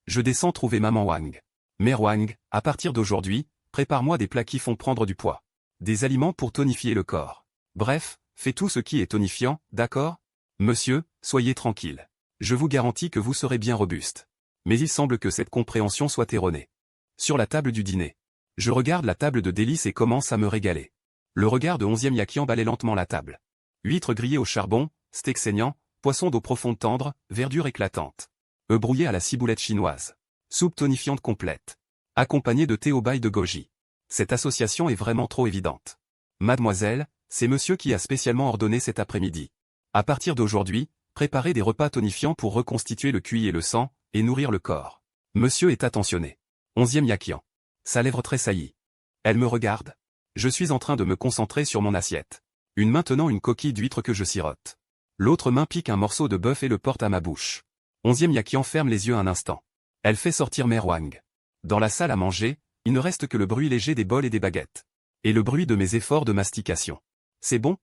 Je descends trouver maman Wang. Mère Wang, à partir d'aujourd'hui, prépare-moi des plats qui font prendre du poids. Des aliments pour tonifier le corps. Bref, fais tout ce qui est tonifiant, d'accord? Monsieur, soyez tranquille. Je vous garantis que vous serez bien robuste. Mais il semble que cette compréhension soit erronée. Sur la table du dîner. Je regarde la table de délices et commence à me régaler. Le regard de 11e Yakian balaye lentement la table. Huîtres grillées au charbon, steak saignant, poisson d'eau profonde tendre, verdure éclatante. Œufs brouillés à la ciboulette chinoise. Soupe tonifiante complète. Accompagnée de thé au bail de goji. Cette association est vraiment trop évidente. Mademoiselle, c'est monsieur qui a spécialement ordonné cet après-midi. À partir d'aujourd'hui, préparez des repas tonifiants pour reconstituer le QI et le sang, et nourrir le corps. Monsieur est attentionné. 11e Yakian. Sa lèvre tressaillit. Elle me regarde. Je suis en train de me concentrer sur mon assiette. Une main tenant une coquille d'huître que je sirote. L'autre main pique un morceau de bœuf et le porte à ma bouche. 11e Yakian ferme les yeux un instant. Elle fait sortir Mère Wang. Dans la salle à manger, il ne reste que le bruit léger des bols et des baguettes. Et le bruit de mes efforts de mastication. C'est bon?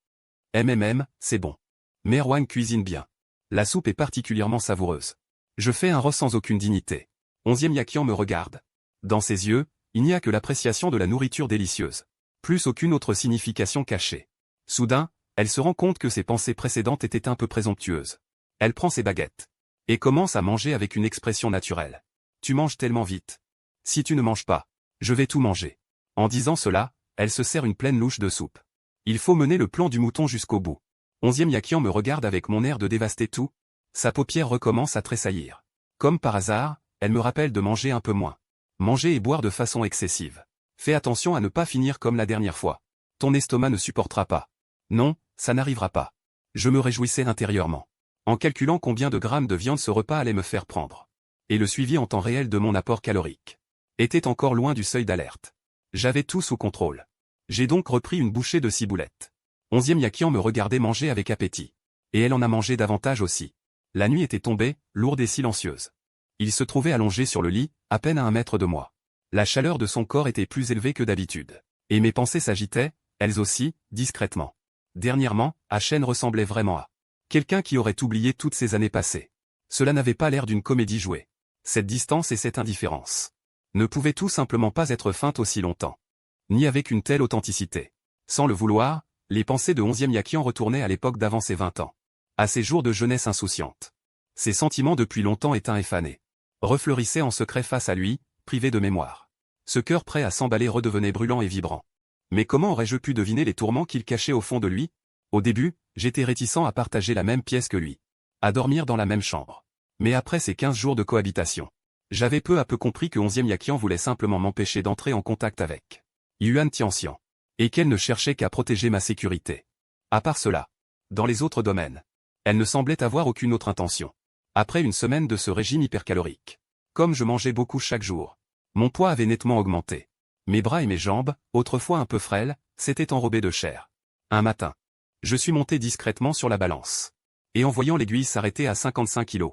C'est bon. Mère Wang cuisine bien. La soupe est particulièrement savoureuse. Je fais un rost sans aucune dignité. 11e Yakian me regarde. Dans ses yeux, il n'y a que l'appréciation de la nourriture délicieuse. Plus aucune autre signification cachée. Soudain, elle se rend compte que ses pensées précédentes étaient un peu présomptueuses. Elle prend ses baguettes. Et commence à manger avec une expression naturelle. Tu manges tellement vite. Si tu ne manges pas, je vais tout manger. En disant cela, elle se sert une pleine louche de soupe. Il faut mener le plan du mouton jusqu'au bout. 11e Yakian me regarde avec mon air de dévaster tout. Sa paupière recommence à tressaillir. Comme par hasard, elle me rappelle de manger un peu moins. Manger et boire de façon excessive. Fais attention à ne pas finir comme la dernière fois. Ton estomac ne supportera pas. Non, ça n'arrivera pas. Je me réjouissais intérieurement. En calculant combien de grammes de viande ce repas allait me faire prendre. Et le suivi en temps réel de mon apport calorique. Était encore loin du seuil d'alerte. J'avais tout sous contrôle. J'ai donc repris une bouchée de ciboulette. 11e Yakian me regardait manger avec appétit. Et elle en a mangé davantage aussi. La nuit était tombée, lourde et silencieuse. Il se trouvait allongé sur le lit, à peine à 1 mètre de moi. La chaleur de son corps était plus élevée que d'habitude. Et mes pensées s'agitaient, elles aussi, discrètement. Dernièrement, Achen ressemblait vraiment à quelqu'un qui aurait oublié toutes ces années passées. Cela n'avait pas l'air d'une comédie jouée. Cette distance et cette indifférence ne pouvaient tout simplement pas être feintes aussi longtemps. Ni avec une telle authenticité. Sans le vouloir, les pensées de 11e Yakian retournaient à l'époque d'avant ses 20 ans. À ses jours de jeunesse insouciante. Ses sentiments depuis longtemps éteints et fanés. Refleurissaient en secret face à lui, privé de mémoire. Ce cœur prêt à s'emballer redevenait brûlant et vibrant. Mais comment aurais-je pu deviner les tourments qu'il cachait au fond de lui? Au début, j'étais réticent à partager la même pièce que lui. À dormir dans la même chambre. Mais après ces 15 jours de cohabitation, j'avais peu à peu compris que 11e Yakian voulait simplement m'empêcher d'entrer en contact avec Yuan Tianxian. Et qu'elle ne cherchait qu'à protéger ma sécurité. À part cela, dans les autres domaines, elle ne semblait avoir aucune autre intention. Après une semaine de ce régime hypercalorique, comme je mangeais beaucoup chaque jour, mon poids avait nettement augmenté. Mes bras et mes jambes, autrefois un peu frêles, s'étaient enrobés de chair. Un matin, je suis monté discrètement sur la balance. Et en voyant l'aiguille s'arrêter à 55 kilos,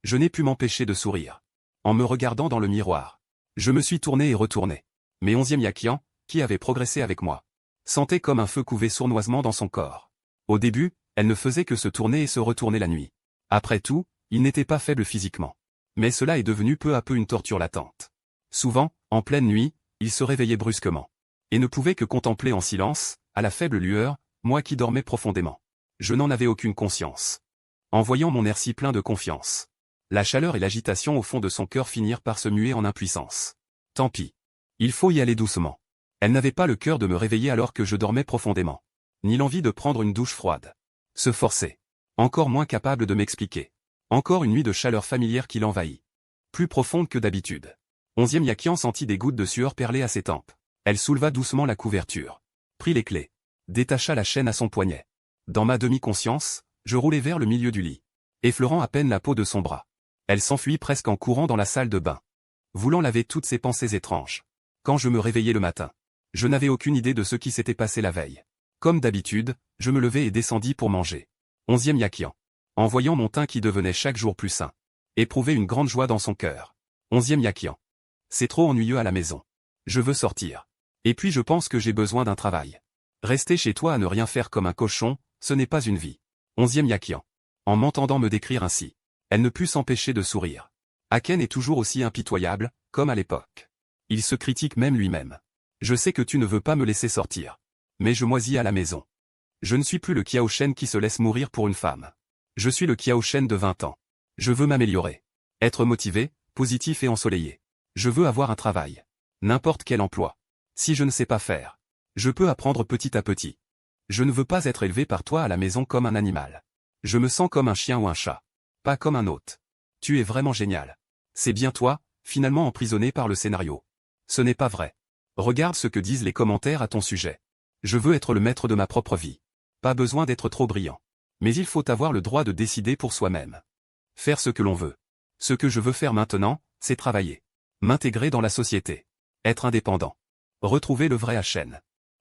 je n'ai pu m'empêcher de sourire. En me regardant dans le miroir, je me suis tourné et retourné. Mais 11e Yakian, qui avait progressé avec moi, sentait comme un feu couver sournoisement dans son corps. Au début, elle ne faisait que se tourner et se retourner la nuit. Après tout, il n'était pas faible physiquement. Mais cela est devenu peu à peu une torture latente. Souvent, en pleine nuit, il se réveillait brusquement. Et ne pouvait que contempler en silence, à la faible lueur, moi qui dormais profondément. Je n'en avais aucune conscience. En voyant mon air si plein de confiance, la chaleur et l'agitation au fond de son cœur finirent par se muer en impuissance. Tant pis. Il faut y aller doucement. Elle n'avait pas le cœur de me réveiller alors que je dormais profondément. Ni l'envie de prendre une douche froide. Se forcer. Encore moins capable de m'expliquer. Encore une nuit de chaleur familière qui l'envahit. Plus profonde que d'habitude. 11e Yakian sentit des gouttes de sueur perler à ses tempes. Elle souleva doucement la couverture. Prit les clés. Détacha la chaîne à son poignet. Dans ma demi-conscience, je roulai vers le milieu du lit. Effleurant à peine la peau de son bras. Elle s'enfuit presque en courant dans la salle de bain. Voulant laver toutes ces pensées étranges. Quand je me réveillai le matin, je n'avais aucune idée de ce qui s'était passé la veille. Comme d'habitude, je me levai et descendis pour manger. 11e Yakian. En voyant mon teint qui devenait chaque jour plus sain. Éprouvait une grande joie dans son cœur. 11e Yakian. C'est trop ennuyeux à la maison. Je veux sortir. Et puis je pense que j'ai besoin d'un travail. Rester chez toi à ne rien faire comme un cochon, ce n'est pas une vie. 11e Yakian. En m'entendant me décrire ainsi, elle ne put s'empêcher de sourire. Aken est toujours aussi impitoyable, comme à l'époque. Il se critique même lui-même. Je sais que tu ne veux pas me laisser sortir. Mais je moisis à la maison. Je ne suis plus le Kiao Shen qui se laisse mourir pour une femme. Je suis le Kiao Shen de 20 ans. Je veux m'améliorer. Être motivé, positif et ensoleillé. Je veux avoir un travail. N'importe quel emploi. Si je ne sais pas faire, je peux apprendre petit à petit. Je ne veux pas être élevé par toi à la maison comme un animal. Je me sens comme un chien ou un chat. Pas comme un hôte. Tu es vraiment génial. C'est bien toi, finalement emprisonné par le scénario. Ce n'est pas vrai. Regarde ce que disent les commentaires à ton sujet. Je veux être le maître de ma propre vie. Pas besoin d'être trop brillant. Mais il faut avoir le droit de décider pour soi-même. Faire ce que l'on veut. Ce que je veux faire maintenant, c'est travailler. M'intégrer dans la société. Être indépendant. Retrouver le vrai HN.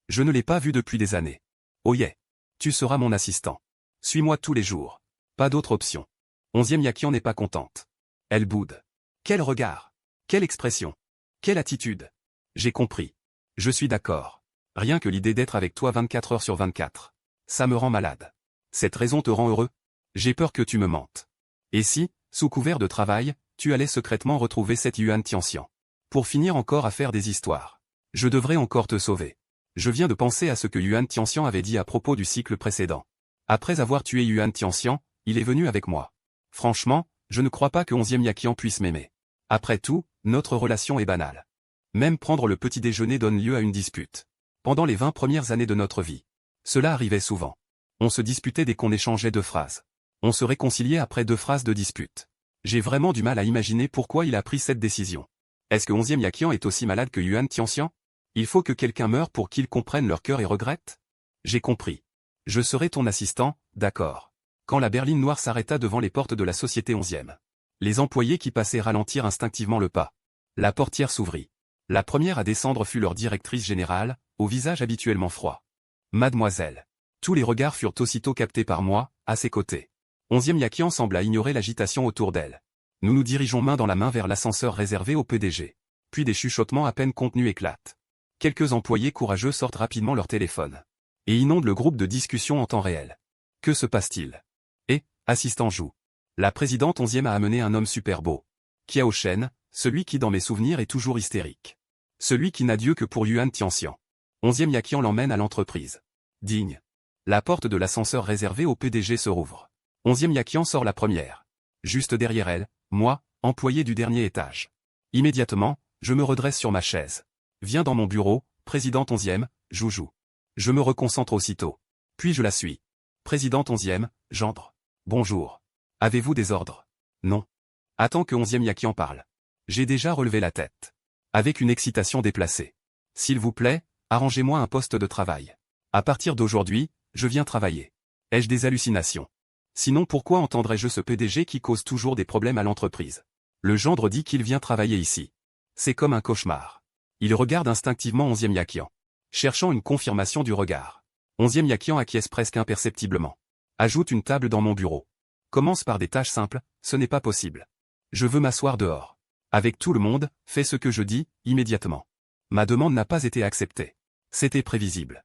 Je ne l'ai pas vu depuis des années. Oh yeah. Tu seras mon assistant. Suis-moi tous les jours. Pas d'autre option. 11e Yakian n'est pas contente. Elle boude. Quel regard. Quelle expression. Quelle attitude. J'ai compris. Je suis d'accord. Rien que l'idée d'être avec toi 24 heures sur 24. Ça me rend malade. Cette raison te rend heureux? J'ai peur que tu me mentes. Et si, sous couvert de travail, tu allais secrètement retrouver cette Yuan Tianxian? Pour finir encore à faire des histoires. Je devrais encore te sauver. Je viens de penser à ce que Yuan Tianxian avait dit à propos du cycle précédent. Après avoir tué Yuan Tianxian, il est venu avec moi. Franchement, je ne crois pas que 11e Yakian puisse m'aimer. Après tout, notre relation est banale. Même prendre le petit déjeuner donne lieu à une dispute. Pendant les 20 premières années de notre vie. Cela arrivait souvent. On se disputait dès qu'on échangeait 2 phrases. On se réconciliait après 2 phrases de dispute. J'ai vraiment du mal à imaginer pourquoi il a pris cette décision. Est-ce que 11e Yakian est aussi malade que Yuan Tianxian? Il faut que quelqu'un meure pour qu'ils comprennent leur cœur et regrettent? J'ai compris. Je serai ton assistant, d'accord. Quand la berline noire s'arrêta devant les portes de la société 11e. Les employés qui passaient ralentirent instinctivement le pas. La portière s'ouvrit. La première à descendre fut leur directrice générale, au visage habituellement froid. Mademoiselle. Tous les regards furent aussitôt captés par moi, à ses côtés. 11e Yakian sembla ignorer l'agitation autour d'elle. Nous nous dirigeons main dans la main vers l'ascenseur réservé au PDG. Puis des chuchotements à peine contenus éclatent. Quelques employés courageux sortent rapidement leur téléphone. Et inondent le groupe de discussion en temps réel. Que se passe-t-il? Et, assistant Zhu. La présidente 11e a amené un homme super beau. Kiao Shen, celui qui dans mes souvenirs est toujours hystérique. Celui qui n'a Dieu que pour Yuan Tianxian. 11e Yakian l'emmène à l'entreprise. Digne. La porte de l'ascenseur réservé au PDG se rouvre. 11e Yakian sort la première. Juste derrière elle, moi, employé du dernier étage. Immédiatement, je me redresse sur ma chaise. Viens dans mon bureau, présidente 11e, Joujou. Je me reconcentre aussitôt. Puis je la suis. Présidente 11e, gendre. Bonjour. Avez-vous des ordres? Non. Attends que 11e Yakian parle. J'ai déjà relevé la tête. Avec une excitation déplacée. S'il vous plaît, arrangez-moi un poste de travail. À partir d'aujourd'hui, je viens travailler. Ai-je des hallucinations? Sinon pourquoi entendrais-je ce PDG qui cause toujours des problèmes à l'entreprise? Le gendre dit qu'il vient travailler ici. C'est comme un cauchemar. Il regarde instinctivement 11e Yakian. Cherchant une confirmation du regard. 11e Yakian acquiesce presque imperceptiblement. Ajoute une table dans mon bureau. Commence par des tâches simples, ce n'est pas possible. Je veux m'asseoir dehors. Avec tout le monde, fais ce que je dis, immédiatement. Ma demande n'a pas été acceptée. C'était prévisible.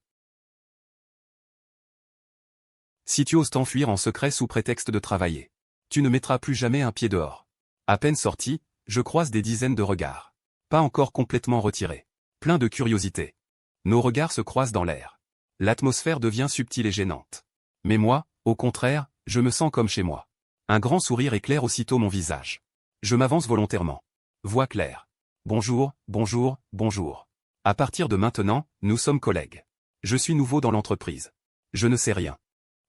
Si tu oses t'enfuir en secret sous prétexte de travailler, tu ne mettras plus jamais un pied dehors. À peine sorti, je croise des dizaines de regards. Pas encore complètement retirés. Plein de curiosité. Nos regards se croisent dans l'air. L'atmosphère devient subtile et gênante. Mais moi, au contraire, je me sens comme chez moi. Un grand sourire éclaire aussitôt mon visage. Je m'avance volontairement. Voix claire. Bonjour, bonjour, bonjour. À partir de maintenant, nous sommes collègues. Je suis nouveau dans l'entreprise. Je ne sais rien.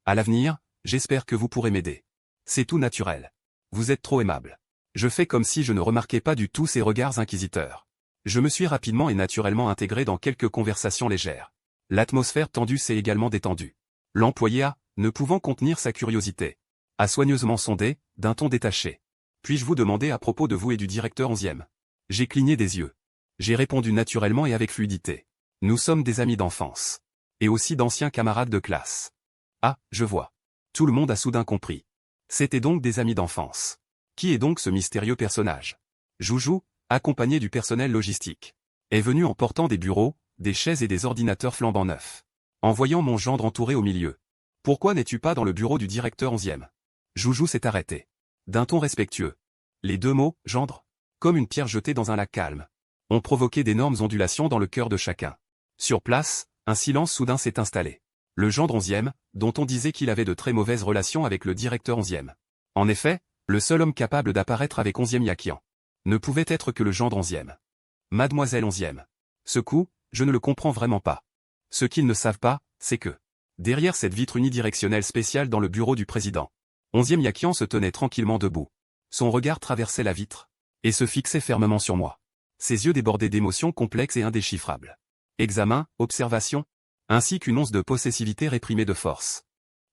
À l'avenir, j'espère que vous pourrez m'aider. C'est tout naturel. Vous êtes trop aimable. Je fais comme si je ne remarquais pas du tout ces regards inquisiteurs. Je me suis rapidement et naturellement intégré dans quelques conversations légères. L'atmosphère tendue s'est également détendue. L'employé a, ne pouvant contenir sa curiosité, a soigneusement sondé, d'un ton détaché. Puis-je vous demander à propos de vous et du directeur 11e? J'ai cligné des yeux. J'ai répondu naturellement et avec fluidité. Nous sommes des amis d'enfance. Et aussi d'anciens camarades de classe. Ah, je vois. Tout le monde a soudain compris. C'étaient donc des amis d'enfance. Qui est donc ce mystérieux personnage? Joujou, accompagné du personnel logistique, est venu en portant des bureaux, des chaises et des ordinateurs flambant neufs. En voyant mon gendre entouré au milieu. Pourquoi n'es-tu pas dans le bureau du directeur 11e? Joujou s'est arrêté. D'un ton respectueux. Les 2 mots, gendre, comme une pierre jetée dans un lac calme, ont provoqué d'énormes ondulations dans le cœur de chacun. Sur place, un silence soudain s'est installé. Le gendre 11e, dont on disait qu'il avait de très mauvaises relations avec le directeur 11e. En effet, le seul homme capable d'apparaître avec 11e Yakian. ne pouvait être que le gendre 11e. Mademoiselle 11e. Ce coup, je ne le comprends vraiment pas. Ce qu'ils ne savent pas, c'est que, derrière cette vitre unidirectionnelle spéciale dans le bureau du président, 11e Yakian se tenait tranquillement debout. Son regard traversait la vitre, et se fixait fermement sur moi. Ses yeux débordaient d'émotions complexes et indéchiffrables. Examen, observation, ainsi qu'une once de possessivité réprimée de force.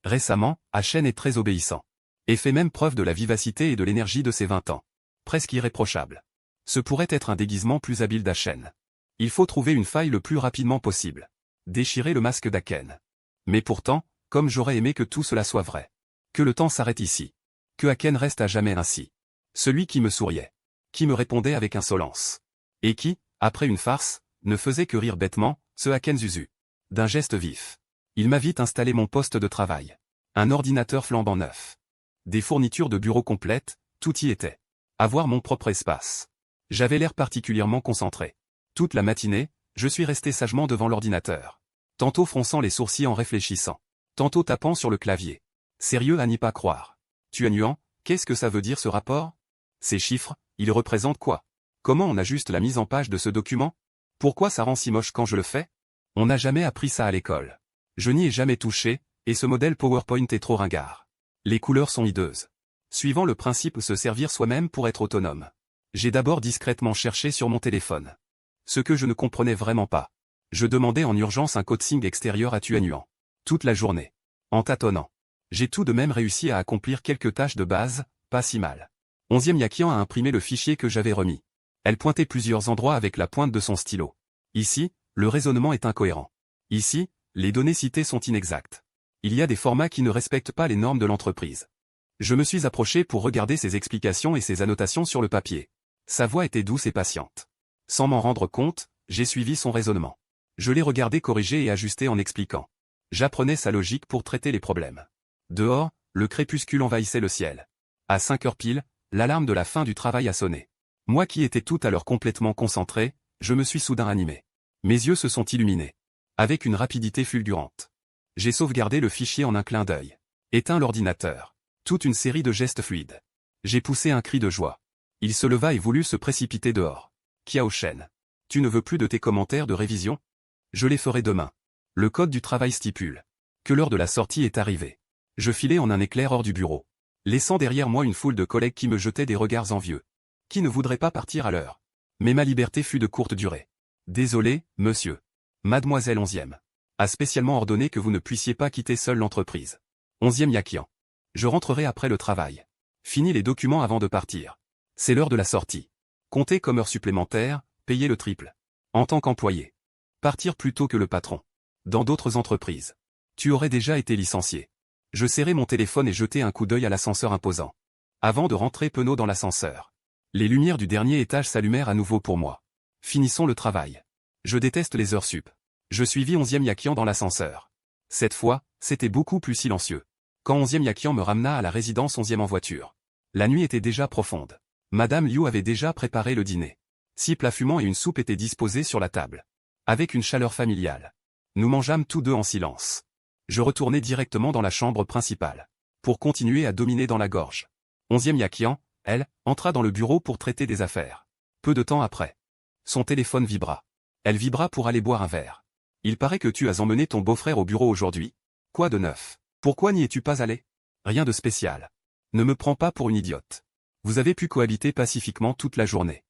Récemment, Achen est très obéissant. Et fait même preuve de la vivacité et de l'énergie de ses 20 ans. Presque irréprochable. Ce pourrait être un déguisement plus habile d'Achen. Il faut trouver une faille le plus rapidement possible. Déchirer le masque d'Aken. Mais pourtant, comme j'aurais aimé que tout cela soit vrai. Que le temps s'arrête ici. Que Aken reste à jamais ainsi. Celui qui me souriait. Qui me répondait avec insolence. Et qui, après une farce, ne faisait que rire bêtement, ce Aken Zuzu. D'un geste vif. Il m'a vite installé mon poste de travail. Un ordinateur flambant neuf. Des fournitures de bureau complètes, tout y était. Avoir mon propre espace. J'avais l'air particulièrement concentré. Toute la matinée, je suis resté sagement devant l'ordinateur. Tantôt fronçant les sourcils en réfléchissant. Tantôt tapant sur le clavier. Sérieux à n'y pas croire. Tuan-Yuan, qu'est-ce que ça veut dire ce rapport? Ces chiffres, ils représentent quoi? Comment on ajuste la mise en page de ce document? Pourquoi ça rend si moche quand je le fais? On n'a jamais appris ça à l'école. Je n'y ai jamais touché, et ce modèle PowerPoint est trop ringard. Les couleurs sont hideuses. Suivant le principe se servir soi-même pour être autonome. J'ai d'abord discrètement cherché sur mon téléphone. Ce que je ne comprenais vraiment pas. Je demandais en urgence un coaching extérieur à Tuan-Yuan. Toute la journée. En tâtonnant. J'ai tout de même réussi à accomplir quelques tâches de base, pas si mal. 11e Yakian a imprimé le fichier que j'avais remis. Elle pointait plusieurs endroits avec la pointe de son stylo. Ici, le raisonnement est incohérent. Ici, les données citées sont inexactes. Il y a des formats qui ne respectent pas les normes de l'entreprise. Je me suis approché pour regarder ses explications et ses annotations sur le papier. Sa voix était douce et patiente. Sans m'en rendre compte, j'ai suivi son raisonnement. Je l'ai regardé corriger et ajuster en expliquant. J'apprenais sa logique pour traiter les problèmes. Dehors, le crépuscule envahissait le ciel. À 5 heures pile, l'alarme de la fin du travail a sonné. Moi qui étais tout à l'heure complètement concentré, je me suis soudain animé. Mes yeux se sont illuminés. Avec une rapidité fulgurante. J'ai sauvegardé le fichier en un clin d'œil. Éteint l'ordinateur. Toute une série de gestes fluides. J'ai poussé un cri de joie. Il se leva et voulut se précipiter dehors. Kiao Shen. Tu ne veux plus de tes commentaires de révision? Je les ferai demain. Le code du travail stipule que l'heure de la sortie est arrivée. Je filai en un éclair hors du bureau, laissant derrière moi une foule de collègues qui me jetaient des regards envieux. Qui ne voudrait pas partir à l'heure? Mais ma liberté fut de courte durée. Désolé, monsieur. Mademoiselle 11e a spécialement ordonné que vous ne puissiez pas quitter seul l'entreprise. 11e Yakian. Je rentrerai après le travail. Finis les documents avant de partir. C'est l'heure de la sortie. Comptez comme heure supplémentaire, payez le triple. En tant qu'employé. Partir plus tôt que le patron. Dans d'autres entreprises. Tu aurais déjà été licencié. Je serrai mon téléphone et jetai un coup d'œil à l'ascenseur imposant. Avant de rentrer penaud dans l'ascenseur. Les lumières du dernier étage s'allumèrent à nouveau pour moi. Finissons le travail. Je déteste les heures sup. Je suivis 11e Yakian dans l'ascenseur. Cette fois, c'était beaucoup plus silencieux. Quand 11e Yakian me ramena à la résidence 11e en voiture. La nuit était déjà profonde. Madame Liu avait déjà préparé le dîner. 6 plats fumants et une soupe étaient disposés sur la table. Avec une chaleur familiale. Nous mangeâmes tous deux en silence. Je retournai directement dans la chambre principale. Pour continuer à dominer dans la gorge. 11e Yakian, elle, entra dans le bureau pour traiter des affaires. Peu de temps après. Son téléphone vibra. Elle vibra pour aller boire un verre. Il paraît que tu as emmené ton beau-frère au bureau aujourd'hui. Quoi de neuf? Pourquoi n'y es-tu pas allé? Rien de spécial. Ne me prends pas pour une idiote. Vous avez pu cohabiter pacifiquement toute la journée.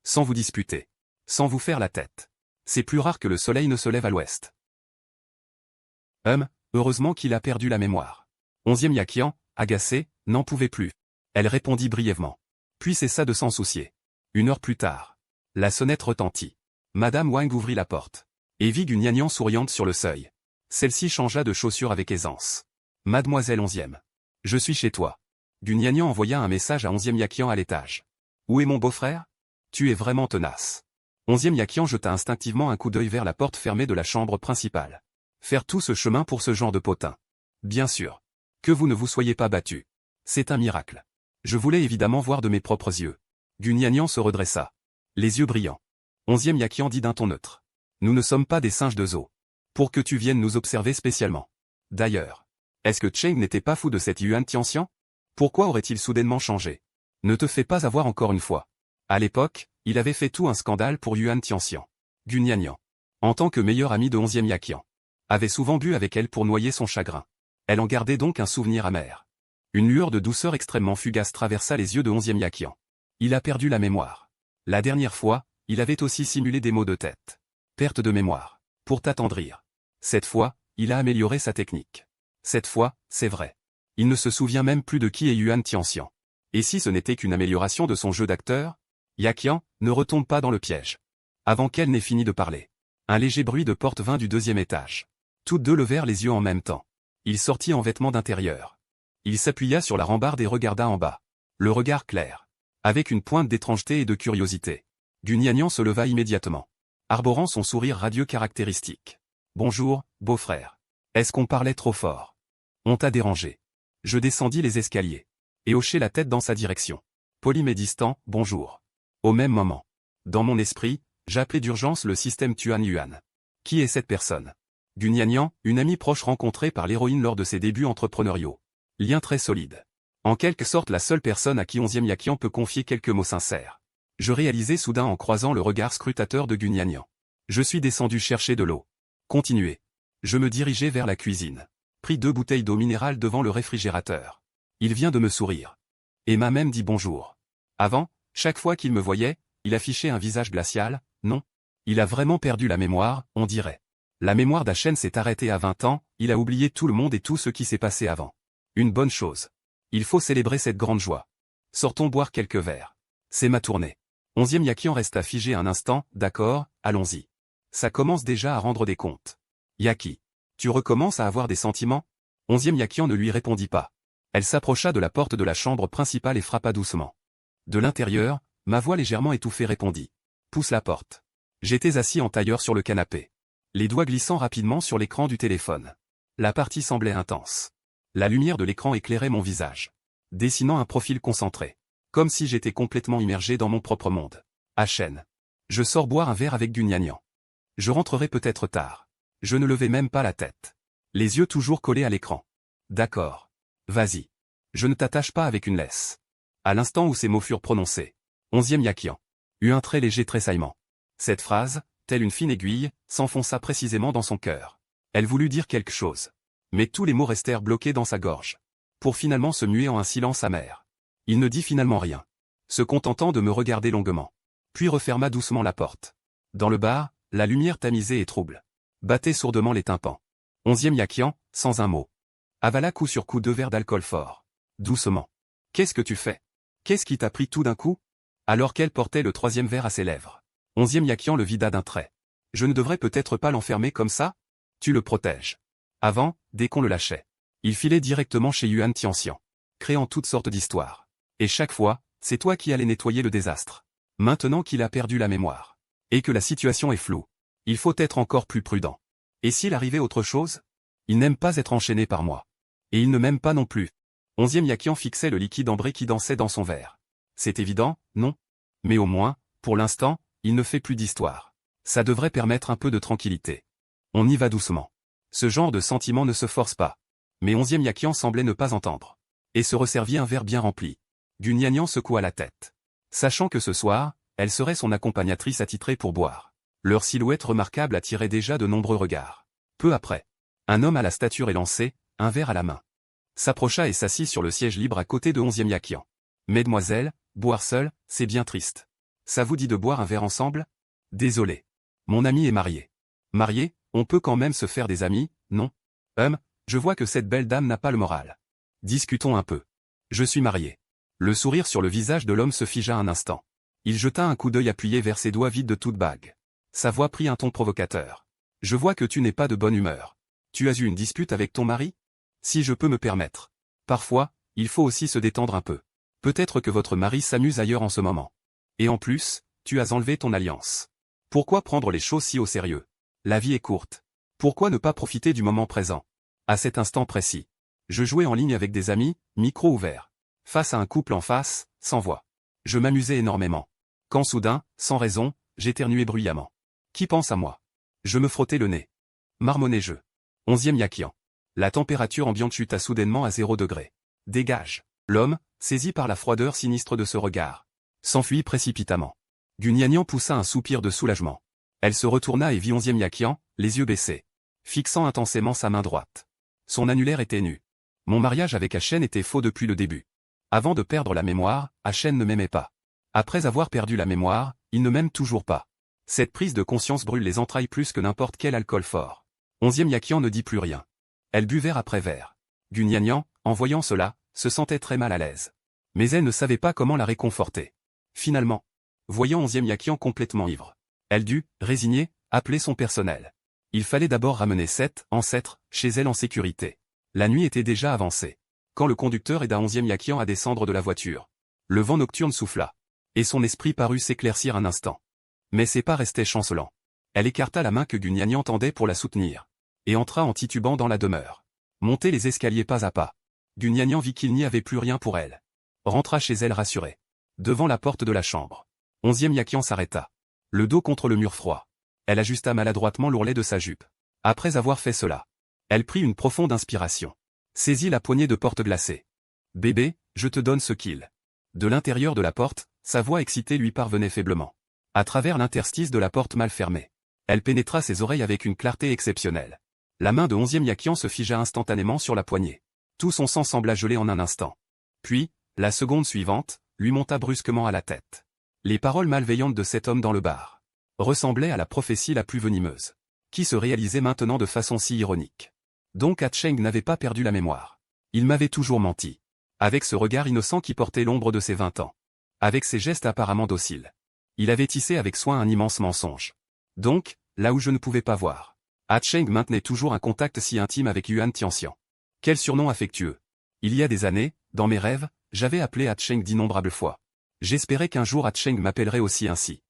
Sans vous disputer. Sans vous faire la tête. C'est plus rare que le soleil ne se lève à l'ouest. Heureusement qu'il a perdu la mémoire. 11e Yakian, agacé, n'en pouvait plus. Elle répondit brièvement. Puis cessa de s'en soucier. 1 heure plus tard. La sonnette retentit. Madame Wang ouvrit la porte. Et vit Gu Nianian souriante sur le seuil. Celle-ci changea de chaussure avec aisance. Mademoiselle 11e. Je suis chez toi. Gu Nianian envoya un message à 11e Yakian à l'étage. Où est mon beau-frère? Tu es vraiment tenace. 11e Yakian jeta instinctivement un coup d'œil vers la porte fermée de la chambre principale. Faire tout ce chemin pour ce genre de potin. Bien sûr. Que vous ne vous soyez pas battu. C'est un miracle. Je voulais évidemment voir de mes propres yeux. Gu Nianian se redressa. Les yeux brillants. 11e Yakian dit d'un ton neutre. Nous ne sommes pas des singes de zoo. Pour que tu viennes nous observer spécialement. D'ailleurs. Est-ce que Cheng n'était pas fou de cette Yuan Tianxian? Pourquoi aurait-il soudainement changé? Ne te fais pas avoir encore une fois. À l'époque, il avait fait tout un scandale pour Yuan Tianxian. Gu Niannian, en tant que meilleur ami de 11e Yaqian, avait souvent bu avec elle pour noyer son chagrin. Elle en gardait donc un souvenir amer. Une lueur de douceur extrêmement fugace traversa les yeux de 11e Yaqian. Il a perdu la mémoire. La dernière fois, il avait aussi simulé des maux de tête. Perte de mémoire. Pour t'attendrir. Cette fois, il a amélioré sa technique. Cette fois, c'est vrai. Il ne se souvient même plus de qui est Yuan Tianxian. Et si ce n'était qu'une amélioration de son jeu d'acteur? Yaqian, ne retombe pas dans le piège. Avant qu'elle n'ait fini de parler, un léger bruit de porte vint du 2e étage. Toutes deux levèrent les yeux en même temps. Il sortit en vêtements d'intérieur. Il s'appuya sur la rambarde et regarda en bas. Le regard clair. Avec une pointe d'étrangeté et de curiosité. Gu Niannian se leva immédiatement, arborant son sourire radieux caractéristique. « Bonjour, beau-frère. Est-ce qu'on parlait trop fort? On t'a dérangé. » Je descendis les escaliers. Et hochai la tête dans sa direction. Poli mais distant, « Bonjour. » Au même moment. Dans mon esprit, j'appelais d'urgence le système Tuan Yuan. Qui est cette personne? Gu Niannian, une amie proche rencontrée par l'héroïne lors de ses débuts entrepreneuriaux. Lien très solide. En quelque sorte la seule personne à qui 11e Yaqian peut confier quelques mots sincères. Je réalisai soudain en croisant le regard scrutateur de Gu Niannian. Je suis descendu chercher de l'eau. Continuez. Je me dirigeai vers la cuisine. Pris 2 bouteilles d'eau minérale devant le réfrigérateur. Il vient de me sourire. Et m'a même dit bonjour. Avant, chaque fois qu'il me voyait, il affichait un visage glacial, non. Il a vraiment perdu la mémoire, on dirait. La mémoire d'Achen s'est arrêtée à 20 ans, il a oublié tout le monde et tout ce qui s'est passé avant. Une bonne chose. Il faut célébrer cette grande joie. Sortons boire quelques verres. C'est ma tournée. 11e Yaqian resta figé un instant, d'accord, allons-y. Ça commence déjà à rendre des comptes. Yaqi, tu recommences à avoir des sentiments? 11e Yaqian ne lui répondit pas. Elle s'approcha de la porte de la chambre principale et frappa doucement. De l'intérieur, ma voix légèrement étouffée répondit. Pousse la porte. J'étais assis en tailleur sur le canapé. Les doigts glissant rapidement sur l'écran du téléphone. La partie semblait intense. La lumière de l'écran éclairait mon visage, dessinant un profil concentré. Comme si j'étais complètement immergé dans mon propre monde. Achen. Je sors boire un verre avec Gu Niannian. Je rentrerai peut-être tard. Je ne levai même pas la tête. Les yeux toujours collés à l'écran. D'accord. Vas-y. Je ne t'attache pas avec une laisse. À l'instant où ces mots furent prononcés, 11e Yaqian eut un très léger tressaillement. Cette phrase, telle une fine aiguille, s'enfonça précisément dans son cœur. Elle voulut dire quelque chose. Mais tous les mots restèrent bloqués dans sa gorge. Pour finalement se muer en un silence amer. Il ne dit finalement rien, se contentant de me regarder longuement. Puis referma doucement la porte. Dans le bar, la lumière tamisée et trouble battait sourdement les tympans. 11e Yaqian, sans un mot, avala coup sur coup 2 verres d'alcool fort. Doucement. Qu'est-ce que tu fais? Qu'est-ce qui t'a pris tout d'un coup? Alors qu'elle portait le 3e verre à ses lèvres. 11e Yaqian le vida d'un trait. Je ne devrais peut-être pas l'enfermer comme ça? Tu le protèges. Avant, dès qu'on le lâchait, il filait directement chez Yuan Tianxian, créant toutes sortes d'histoires. Et chaque fois, c'est toi qui allais nettoyer le désastre. Maintenant qu'il a perdu la mémoire, et que la situation est floue, il faut être encore plus prudent. Et s'il arrivait autre chose? Il n'aime pas être enchaîné par moi. Et il ne m'aime pas non plus. 11e Yaqian fixait le liquide ambré qui dansait dans son verre. C'est évident, non? Mais au moins, pour l'instant, il ne fait plus d'histoire. Ça devrait permettre un peu de tranquillité. On y va doucement. Ce genre de sentiment ne se force pas. Mais 11e Yaqian semblait ne pas entendre. Et se resservit un verre bien rempli. Gu Niannian secoua la tête. Sachant que ce soir, elle serait son accompagnatrice attitrée pour boire. Leur silhouette remarquable attirait déjà de nombreux regards. Peu après, un homme à la stature élancée, un verre à la main, s'approcha et s'assit sur le siège libre à côté de 11e Yaqian. « Mesdemoiselles, boire seul, c'est bien triste. Ça vous dit de boire un verre ensemble? Désolé. Mon ami est marié. » « Marié, on peut quand même se faire des amis, non? Je vois que cette belle dame n'a pas le moral. Discutons un peu. Je suis marié. » Le sourire sur le visage de l'homme se figea un instant. Il jeta un coup d'œil appuyé vers ses doigts vides de toute bague. Sa voix prit un ton provocateur. « Je vois que tu n'es pas de bonne humeur. Tu as eu une dispute avec ton mari? Si je peux me permettre. Parfois, il faut aussi se détendre un peu. Peut-être que votre mari s'amuse ailleurs en ce moment. Et en plus, tu as enlevé ton alliance. Pourquoi prendre les choses si au sérieux? La vie est courte. Pourquoi ne pas profiter du moment présent? À cet instant précis, je jouais en ligne avec des amis, micro ouvert. Face à un couple en face, sans voix. Je m'amusais énormément. Quand soudain, sans raison, j'éternuais bruyamment. Qui pense à moi? Je me frottais le nez. Marmonnai-je. 11e Yaqian. La température ambiante chuta soudainement à 0 degré. Dégage. L'homme, saisi par la froideur sinistre de ce regard, s'enfuit précipitamment. Gugnagnan poussa un soupir de soulagement. Elle se retourna et vit 11e Yakian, les yeux baissés, fixant intensément sa main droite. Son annulaire était nu. Mon mariage avec Achen était faux depuis le début. Avant de perdre la mémoire, Achen ne m'aimait pas. Après avoir perdu la mémoire, il ne m'aime toujours pas. Cette prise de conscience brûle les entrailles plus que n'importe quel alcool fort. 11e Yakian ne dit plus rien. Elle but verre après verre. Gugnagnan, en voyant cela, se sentait très mal à l'aise. Mais elle ne savait pas comment la réconforter. Finalement, voyant 11e Yakian complètement ivre, elle dut, résignée, appeler son personnel. Il fallait d'abord ramener Seth, ancêtre, chez elle en sécurité. La nuit était déjà avancée. Quand le conducteur aida 11e Yakian à descendre de la voiture, le vent nocturne souffla, et son esprit parut s'éclaircir un instant. Mais ses pas restaient chancelants. Elle écarta la main que Gugnagnan tendait pour la soutenir, et entra en titubant dans la demeure. Montait les escaliers pas à pas. Gugnagnan vit qu'il n'y avait plus rien pour elle. Rentra chez elle rassurée. Devant la porte de la chambre, 11e Yakian s'arrêta, le dos contre le mur froid. Elle ajusta maladroitement l'ourlet de sa jupe. Après avoir fait cela, elle prit une profonde inspiration. Saisit la poignée de porte glacée. « Bébé, je te donne ce qu'il. » De l'intérieur de la porte, sa voix excitée lui parvenait faiblement. À travers l'interstice de la porte mal fermée, elle pénétra ses oreilles avec une clarté exceptionnelle. La main de 11e Yakian se figea instantanément sur la poignée. Tout son sang sembla geler en un instant. Puis, la seconde suivante, lui monta brusquement à la tête. Les paroles malveillantes de cet homme dans le bar ressemblaient à la prophétie la plus venimeuse, qui se réalisait maintenant de façon si ironique. Donc Hatcheng n'avait pas perdu la mémoire. Il m'avait toujours menti. Avec ce regard innocent qui portait l'ombre de ses 20 ans. Avec ses gestes apparemment dociles. Il avait tissé avec soin un immense mensonge. Donc, là où je ne pouvais pas voir, Hatcheng maintenait toujours un contact si intime avec Yuan Tianxian. Quel surnom affectueux. Il y a des années, dans mes rêves, j'avais appelé Hatcheng d'innombrables fois. J'espérais qu'un jour Hatcheng m'appellerait aussi ainsi.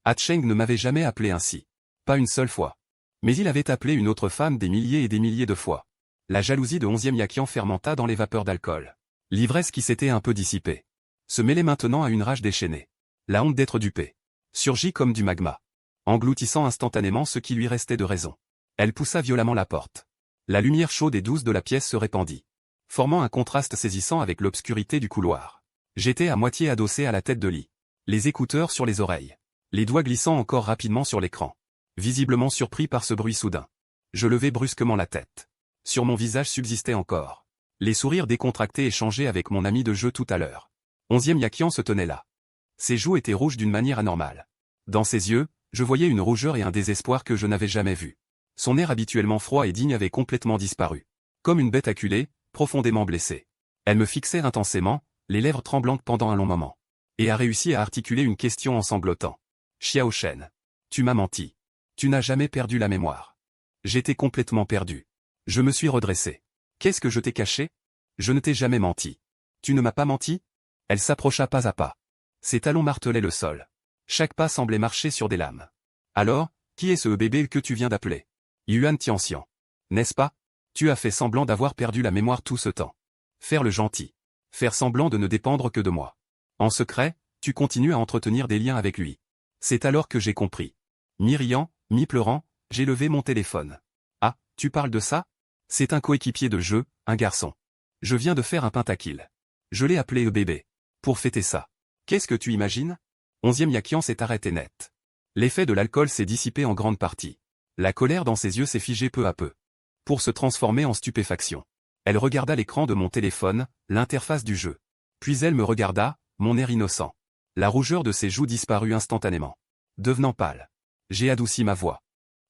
Hatcheng ne m'avait jamais appelé ainsi. Pas une seule fois. Mais il avait appelé une autre femme des milliers et des milliers de fois. La jalousie de 11e Yakian fermenta dans les vapeurs d'alcool. L'ivresse qui s'était un peu dissipée se mêlait maintenant à une rage déchaînée. La honte d'être dupée surgit comme du magma, engloutissant instantanément ce qui lui restait de raison. Elle poussa violemment la porte. La lumière chaude et douce de la pièce se répandit, formant un contraste saisissant avec l'obscurité du couloir. J'étais à moitié adossé à la tête de lit, les écouteurs sur les oreilles, les doigts glissant encore rapidement sur l'écran. Visiblement surpris par ce bruit soudain, je levai brusquement la tête. Sur mon visage subsistaient encore les sourires décontractés échangés avec mon ami de jeu tout à l'heure. 11e Yakian se tenait là. Ses joues étaient rouges d'une manière anormale. Dans ses yeux, je voyais une rougeur et un désespoir que je n'avais jamais vus. Son air habituellement froid et digne avait complètement disparu. Comme une bête acculée, profondément blessée. Elle me fixait intensément, les lèvres tremblantes pendant un long moment. Et a réussi à articuler une question en sanglotant. « Xiao Shen. Tu m'as menti. Tu n'as jamais perdu la mémoire. » J'étais complètement perdu. Je me suis redressé. Qu'est-ce que je t'ai caché? Je ne t'ai jamais menti. Tu ne m'as pas menti? Elle s'approcha pas à pas. Ses talons martelaient le sol. Chaque pas semblait marcher sur des lames. Alors, qui est ce bébé que tu viens d'appeler? Yuan Tianxian. N'est-ce pas? Tu as fait semblant d'avoir perdu la mémoire tout ce temps. Faire le gentil. Faire semblant de ne dépendre que de moi. En secret, tu continues à entretenir des liens avec lui. C'est alors que j'ai compris. Mi-riant, mi-pleurant, j'ai levé mon téléphone. Ah, tu parles de ça? C'est un coéquipier de jeu, un garçon. Je viens de faire un pentakill. Je l'ai appelé bébé. Pour fêter ça. Qu'est-ce que tu imagines? 11e Yakian s'est arrêté net. L'effet de l'alcool s'est dissipé en grande partie. La colère dans ses yeux s'est figée peu à peu. Pour se transformer en stupéfaction. Elle regarda l'écran de mon téléphone, l'interface du jeu. Puis elle me regarda, mon air innocent. La rougeur de ses joues disparut instantanément. Devenant pâle. J'ai adouci ma voix.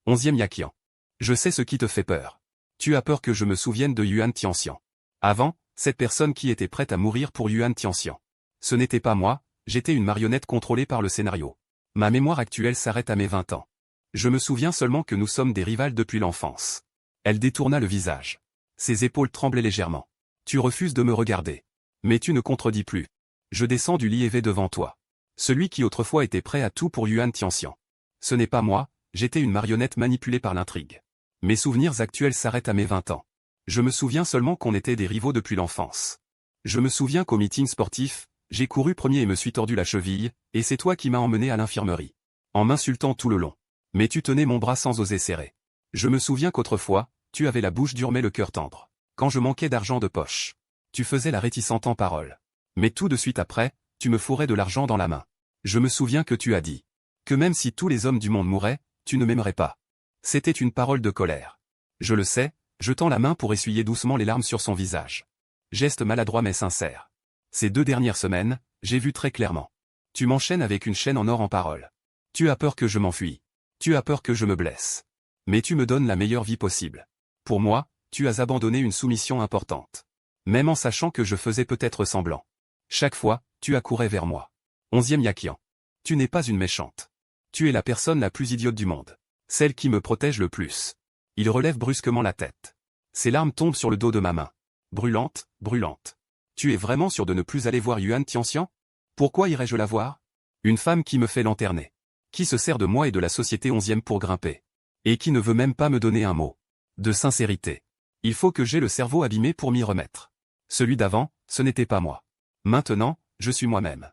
11e Yakian. Je sais ce qui te fait peur. Tu as peur que je me souvienne de Yuan Tianxian. Avant, cette personne qui était prête à mourir pour Yuan Tianxian. Ce n'était pas moi, j'étais une marionnette contrôlée par le scénario. Ma mémoire actuelle s'arrête à mes 20 ans. Je me souviens seulement que nous sommes des rivales depuis l'enfance. Elle détourna le visage. Ses épaules tremblaient légèrement. Tu refuses de me regarder. Mais tu ne contredis plus. Je descends du lit et vais devant toi. Celui qui autrefois était prêt à tout pour Yuan Tianxian. Ce n'est pas moi, j'étais une marionnette manipulée par l'intrigue. Mes souvenirs actuels s'arrêtent à mes 20 ans. Je me souviens seulement qu'on était des rivaux depuis l'enfance. Je me souviens qu'au meeting sportif, j'ai couru premier et me suis tordu la cheville, et c'est toi qui m'as emmené à l'infirmerie. En m'insultant tout le long. Mais tu tenais mon bras sans oser serrer. Je me souviens qu'autrefois, tu avais la bouche dure mais le cœur tendre. Quand je manquais d'argent de poche, tu faisais la réticente en parole. Mais tout de suite après, tu me fourrais de l'argent dans la main. Je me souviens que tu as dit que même si tous les hommes du monde mouraient, tu ne m'aimerais pas. C'était une parole de colère. Je le sais, je tends la main pour essuyer doucement les larmes sur son visage. Geste maladroit mais sincère. Ces 2 dernières semaines, j'ai vu très clairement. Tu m'enchaînes avec une chaîne en or en parole. Tu as peur que je m'enfuis. Tu as peur que je me blesse. Mais tu me donnes la meilleure vie possible. Pour moi, tu as abandonné une soumission importante. Même en sachant que je faisais peut-être semblant. Chaque fois, tu accourais vers moi. 11e Yakian. Tu n'es pas une méchante. Tu es la personne la plus idiote du monde. Celle qui me protège le plus. Il relève brusquement la tête. Ses larmes tombent sur le dos de ma main. Brûlante, brûlante. Tu es vraiment sûr de ne plus aller voir Yuan Tianxian? Pourquoi irais-je la voir? Une femme qui me fait lanterner. Qui se sert de moi et de la société 11e pour grimper. Et qui ne veut même pas me donner un mot. De sincérité. Il faut que j'aie le cerveau abîmé pour m'y remettre. Celui d'avant, ce n'était pas moi. Maintenant, je suis moi-même.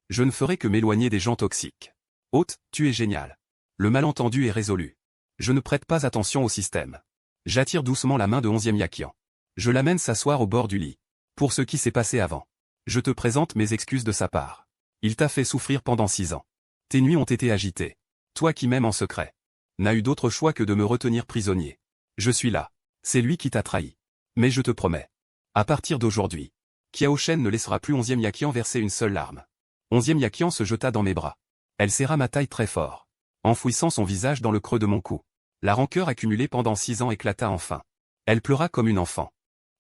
Je ne ferai que m'éloigner des gens toxiques. Hôte, tu es génial. Le malentendu est résolu. Je ne prête pas attention au système. J'attire doucement la main de 11e Yakian. Je l'amène s'asseoir au bord du lit. Pour ce qui s'est passé avant. Je te présente mes excuses de sa part. Il t'a fait souffrir pendant 6 ans. Tes nuits ont été agitées. Toi qui m'aimes en secret. N'as eu d'autre choix que de me retenir prisonnier. Je suis là. C'est lui qui t'a trahi. Mais je te promets. À partir d'aujourd'hui, Kiao Shen ne laissera plus 11e Yakian verser une seule larme. 11e Yakian se jeta dans mes bras. Elle serra ma taille très fort, enfouissant son visage dans le creux de mon cou. La rancœur accumulée pendant 6 ans éclata enfin. Elle pleura comme une enfant.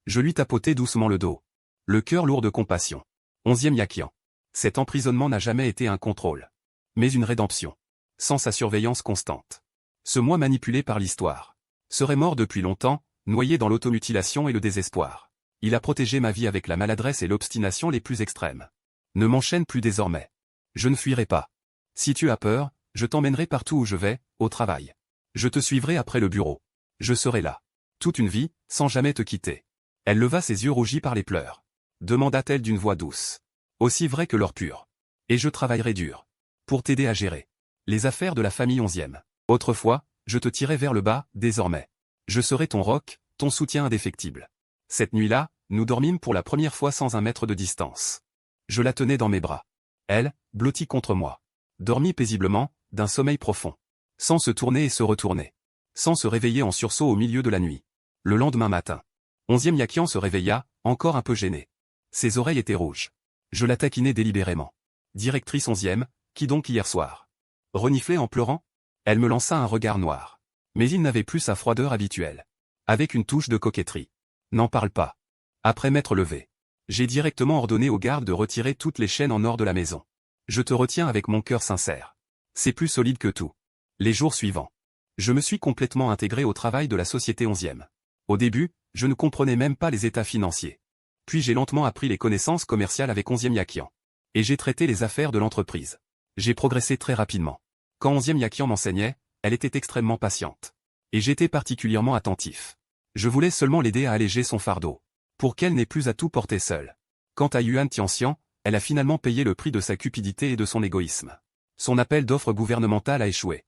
Je lui tapotai doucement le dos. Le cœur lourd de compassion. 11e Yakian. Cet emprisonnement n'a jamais été un contrôle. Mais une rédemption. Sans sa surveillance constante. Ce moi manipulé par l'histoire. Serait mort depuis longtemps, noyé dans l'automutilation et le désespoir. Il a protégé ma vie avec la maladresse et l'obstination les plus extrêmes. Ne m'enchaîne plus désormais. Je ne fuirai pas. Si tu as peur, je t'emmènerai partout où je vais, au travail. Je te suivrai après le bureau. Je serai là. Toute une vie, sans jamais te quitter. Elle leva ses yeux rougis par les pleurs. Demanda-t-elle d'une voix douce. Aussi vrai que l'or pur. Et je travaillerai dur. Pour t'aider à gérer les affaires de la famille 11e. Autrefois, je te tirais vers le bas, désormais. Je serai ton roc, ton soutien indéfectible. Cette nuit-là, nous dormîmes pour la première fois sans 1 mètre de distance. Je la tenais dans mes bras. Elle, blottie contre moi, dormit paisiblement, d'un sommeil profond. Sans se tourner et se retourner. Sans se réveiller en sursaut au milieu de la nuit. Le lendemain matin. 11e Yakian se réveilla, encore un peu gêné. Ses oreilles étaient rouges. Je la taquinai délibérément. Directrice 11e, qui donc hier soir? Reniflait en pleurant? Elle me lança un regard noir. Mais il n'avait plus sa froideur habituelle. Avec une touche de coquetterie. N'en parle pas. Après m'être levé. J'ai directement ordonné aux gardes de retirer toutes les chaînes en or de la maison. Je te retiens avec mon cœur sincère. C'est plus solide que tout. Les jours suivants. Je me suis complètement intégré au travail de la société 11e. Au début, je ne comprenais même pas les états financiers. Puis j'ai lentement appris les connaissances commerciales avec 11e Yakian. Et j'ai traité les affaires de l'entreprise. J'ai progressé très rapidement. Quand 11e Yakian m'enseignait, elle était extrêmement patiente. Et j'étais particulièrement attentif. Je voulais seulement l'aider à alléger son fardeau. Pour qu'elle n'ait plus à tout porter seule. Quant à Yuan Tianxian, elle a finalement payé le prix de sa cupidité et de son égoïsme. Son appel d'offres gouvernementale a échoué.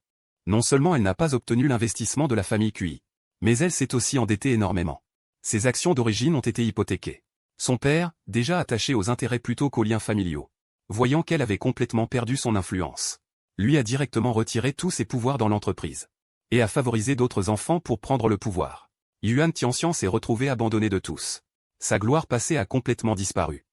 Non seulement elle n'a pas obtenu l'investissement de la famille QI, mais elle s'est aussi endettée énormément. Ses actions d'origine ont été hypothéquées. Son père, déjà attaché aux intérêts plutôt qu'aux liens familiaux, voyant qu'elle avait complètement perdu son influence, lui a directement retiré tous ses pouvoirs dans l'entreprise. Et a favorisé d'autres enfants pour prendre le pouvoir. Yuan Tianxian s'est retrouvé abandonné de tous. Sa gloire passée a complètement disparu.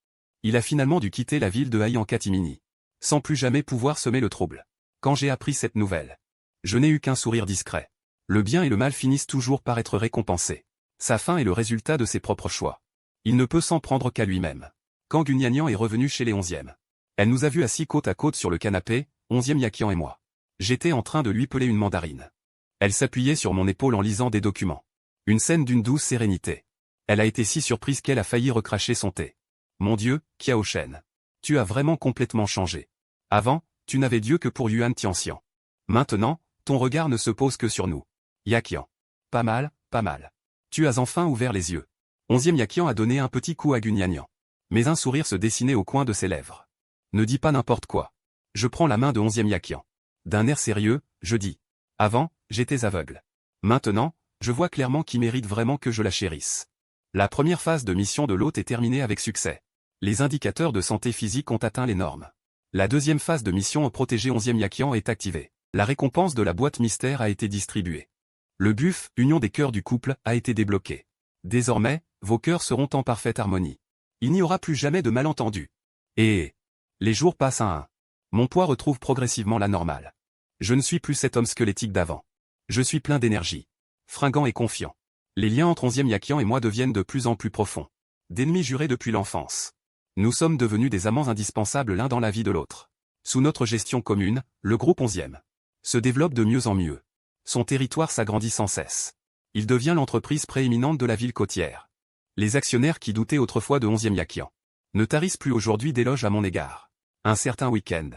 Il a finalement dû quitter la ville de Hai en catimini. Sans plus jamais pouvoir semer le trouble. Quand j'ai appris cette nouvelle, je n'ai eu qu'un sourire discret. Le bien et le mal finissent toujours par être récompensés. Sa fin est le résultat de ses propres choix. Il ne peut s'en prendre qu'à lui-même. Quand Gunyanian est revenu chez les 11e. Elle nous a vus assis côte à côte sur le canapé, 11e Yakian et moi. J'étais en train de lui peler une mandarine. Elle s'appuyait sur mon épaule en lisant des documents. Une scène d'une douce sérénité. Elle a été si surprise qu'elle a failli recracher son thé. Mon Dieu, Kiao Shen. Tu as vraiment complètement changé. Avant, tu n'avais Dieu que pour Yuan Tianxian. Maintenant, ton regard ne se pose que sur nous. Yakian. Pas mal, pas mal. Tu as enfin ouvert les yeux. 11e Yakian a donné un petit coup à Gunyanian. Mais un sourire se dessinait au coin de ses lèvres. Ne dis pas n'importe quoi. Je prends la main de 11e Yakian. D'un air sérieux, je dis. Avant, j'étais aveugle. Maintenant, je vois clairement qui mérite vraiment que je la chérisse. La première phase de mission de l'hôte est terminée avec succès. Les indicateurs de santé physique ont atteint les normes. La deuxième phase de mission protéger 11e Yakian est activée. La récompense de la boîte mystère a été distribuée. Le buff, union des cœurs du couple, a été débloqué. Désormais, vos cœurs seront en parfaite harmonie. Il n'y aura plus jamais de malentendus. Et les jours passent à un. Mon poids retrouve progressivement la normale. Je ne suis plus cet homme squelettique d'avant. Je suis plein d'énergie. Fringant et confiant. Les liens entre 11e Yakian et moi deviennent de plus en plus profonds. D'ennemis jurés depuis l'enfance. Nous sommes devenus des amants indispensables l'un dans la vie de l'autre. Sous notre gestion commune, le groupe 11e se développe de mieux en mieux. Son territoire s'agrandit sans cesse. Il devient l'entreprise prééminente de la ville côtière. Les actionnaires qui doutaient autrefois de 11e Yakian ne tarissent plus aujourd'hui d'éloges à mon égard. Un certain week-end.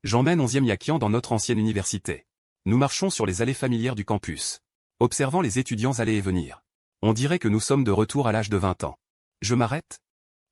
J'emmène 11e Yakian dans notre ancienne université. Nous marchons sur les allées familières du campus, observant les étudiants aller et venir. On dirait que nous sommes de retour à l'âge de 20 ans. Je m'arrête,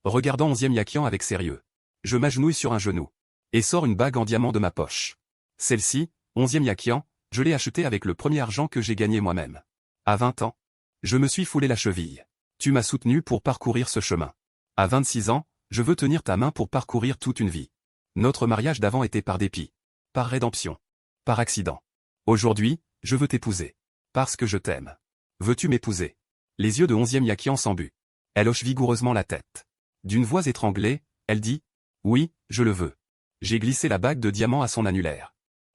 regardant 11e Yakian avec sérieux. Je m'agenouille sur un genou et sors une bague en diamant de ma poche. Celle-ci, 11e Yakian, je l'ai achetée avec le premier argent que j'ai gagné moi-même. À 20 ans, je me suis foulé la cheville. Tu m'as soutenu pour parcourir ce chemin. À 26 ans, je veux tenir ta main pour parcourir toute une vie. Notre mariage d'avant était par dépit, par rédemption, par accident. Aujourd'hui, je veux t'épouser. Parce que je t'aime. Veux-tu m'épouser? Les yeux de 11e Yakian s'embuent. Elle hoche vigoureusement la tête. D'une voix étranglée, elle dit « Oui, je le veux ». J'ai glissé la bague de diamant à son annulaire.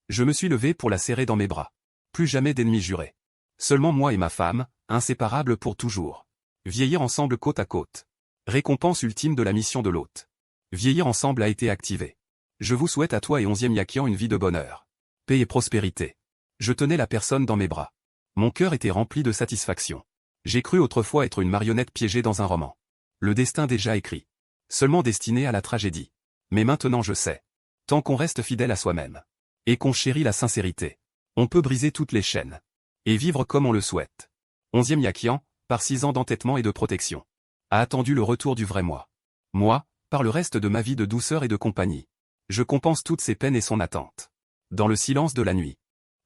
Je me suis levé pour la serrer dans mes bras. Plus jamais d'ennemis jurés. Seulement moi et ma femme, inséparables pour toujours. Vieillir ensemble côte à côte. Récompense ultime de la mission de l'hôte. Vieillir ensemble a été activé. Je vous souhaite à toi et 11e Yakian une vie de bonheur. Paix et prospérité. Je tenais la personne dans mes bras. Mon cœur était rempli de satisfaction. J'ai cru autrefois être une marionnette piégée dans un roman. Le destin déjà écrit. Seulement destiné à la tragédie. Mais maintenant je sais. Tant qu'on reste fidèle à soi-même. Et qu'on chérit la sincérité. On peut briser toutes les chaînes. Et vivre comme on le souhaite. 11e Yakian, par 6 ans d'entêtement et de protection, a attendu le retour du vrai moi. Moi, par le reste de ma vie de douceur et de compagnie. Je compense toutes ses peines et son attente. Dans le silence de la nuit.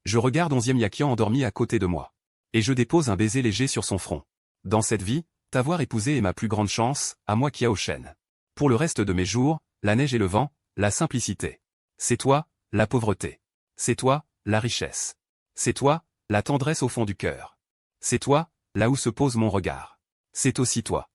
Je regarde 11e Yakian endormi à côté de moi. Et je dépose un baiser léger sur son front. Dans cette vie, t'avoir épousé est ma plus grande chance, à moi qui a aux chênes. Pour le reste de mes jours, la neige et le vent, la simplicité. C'est toi, la pauvreté. C'est toi, la richesse. C'est toi, la tendresse au fond du cœur. C'est toi, là où se pose mon regard. C'est aussi toi.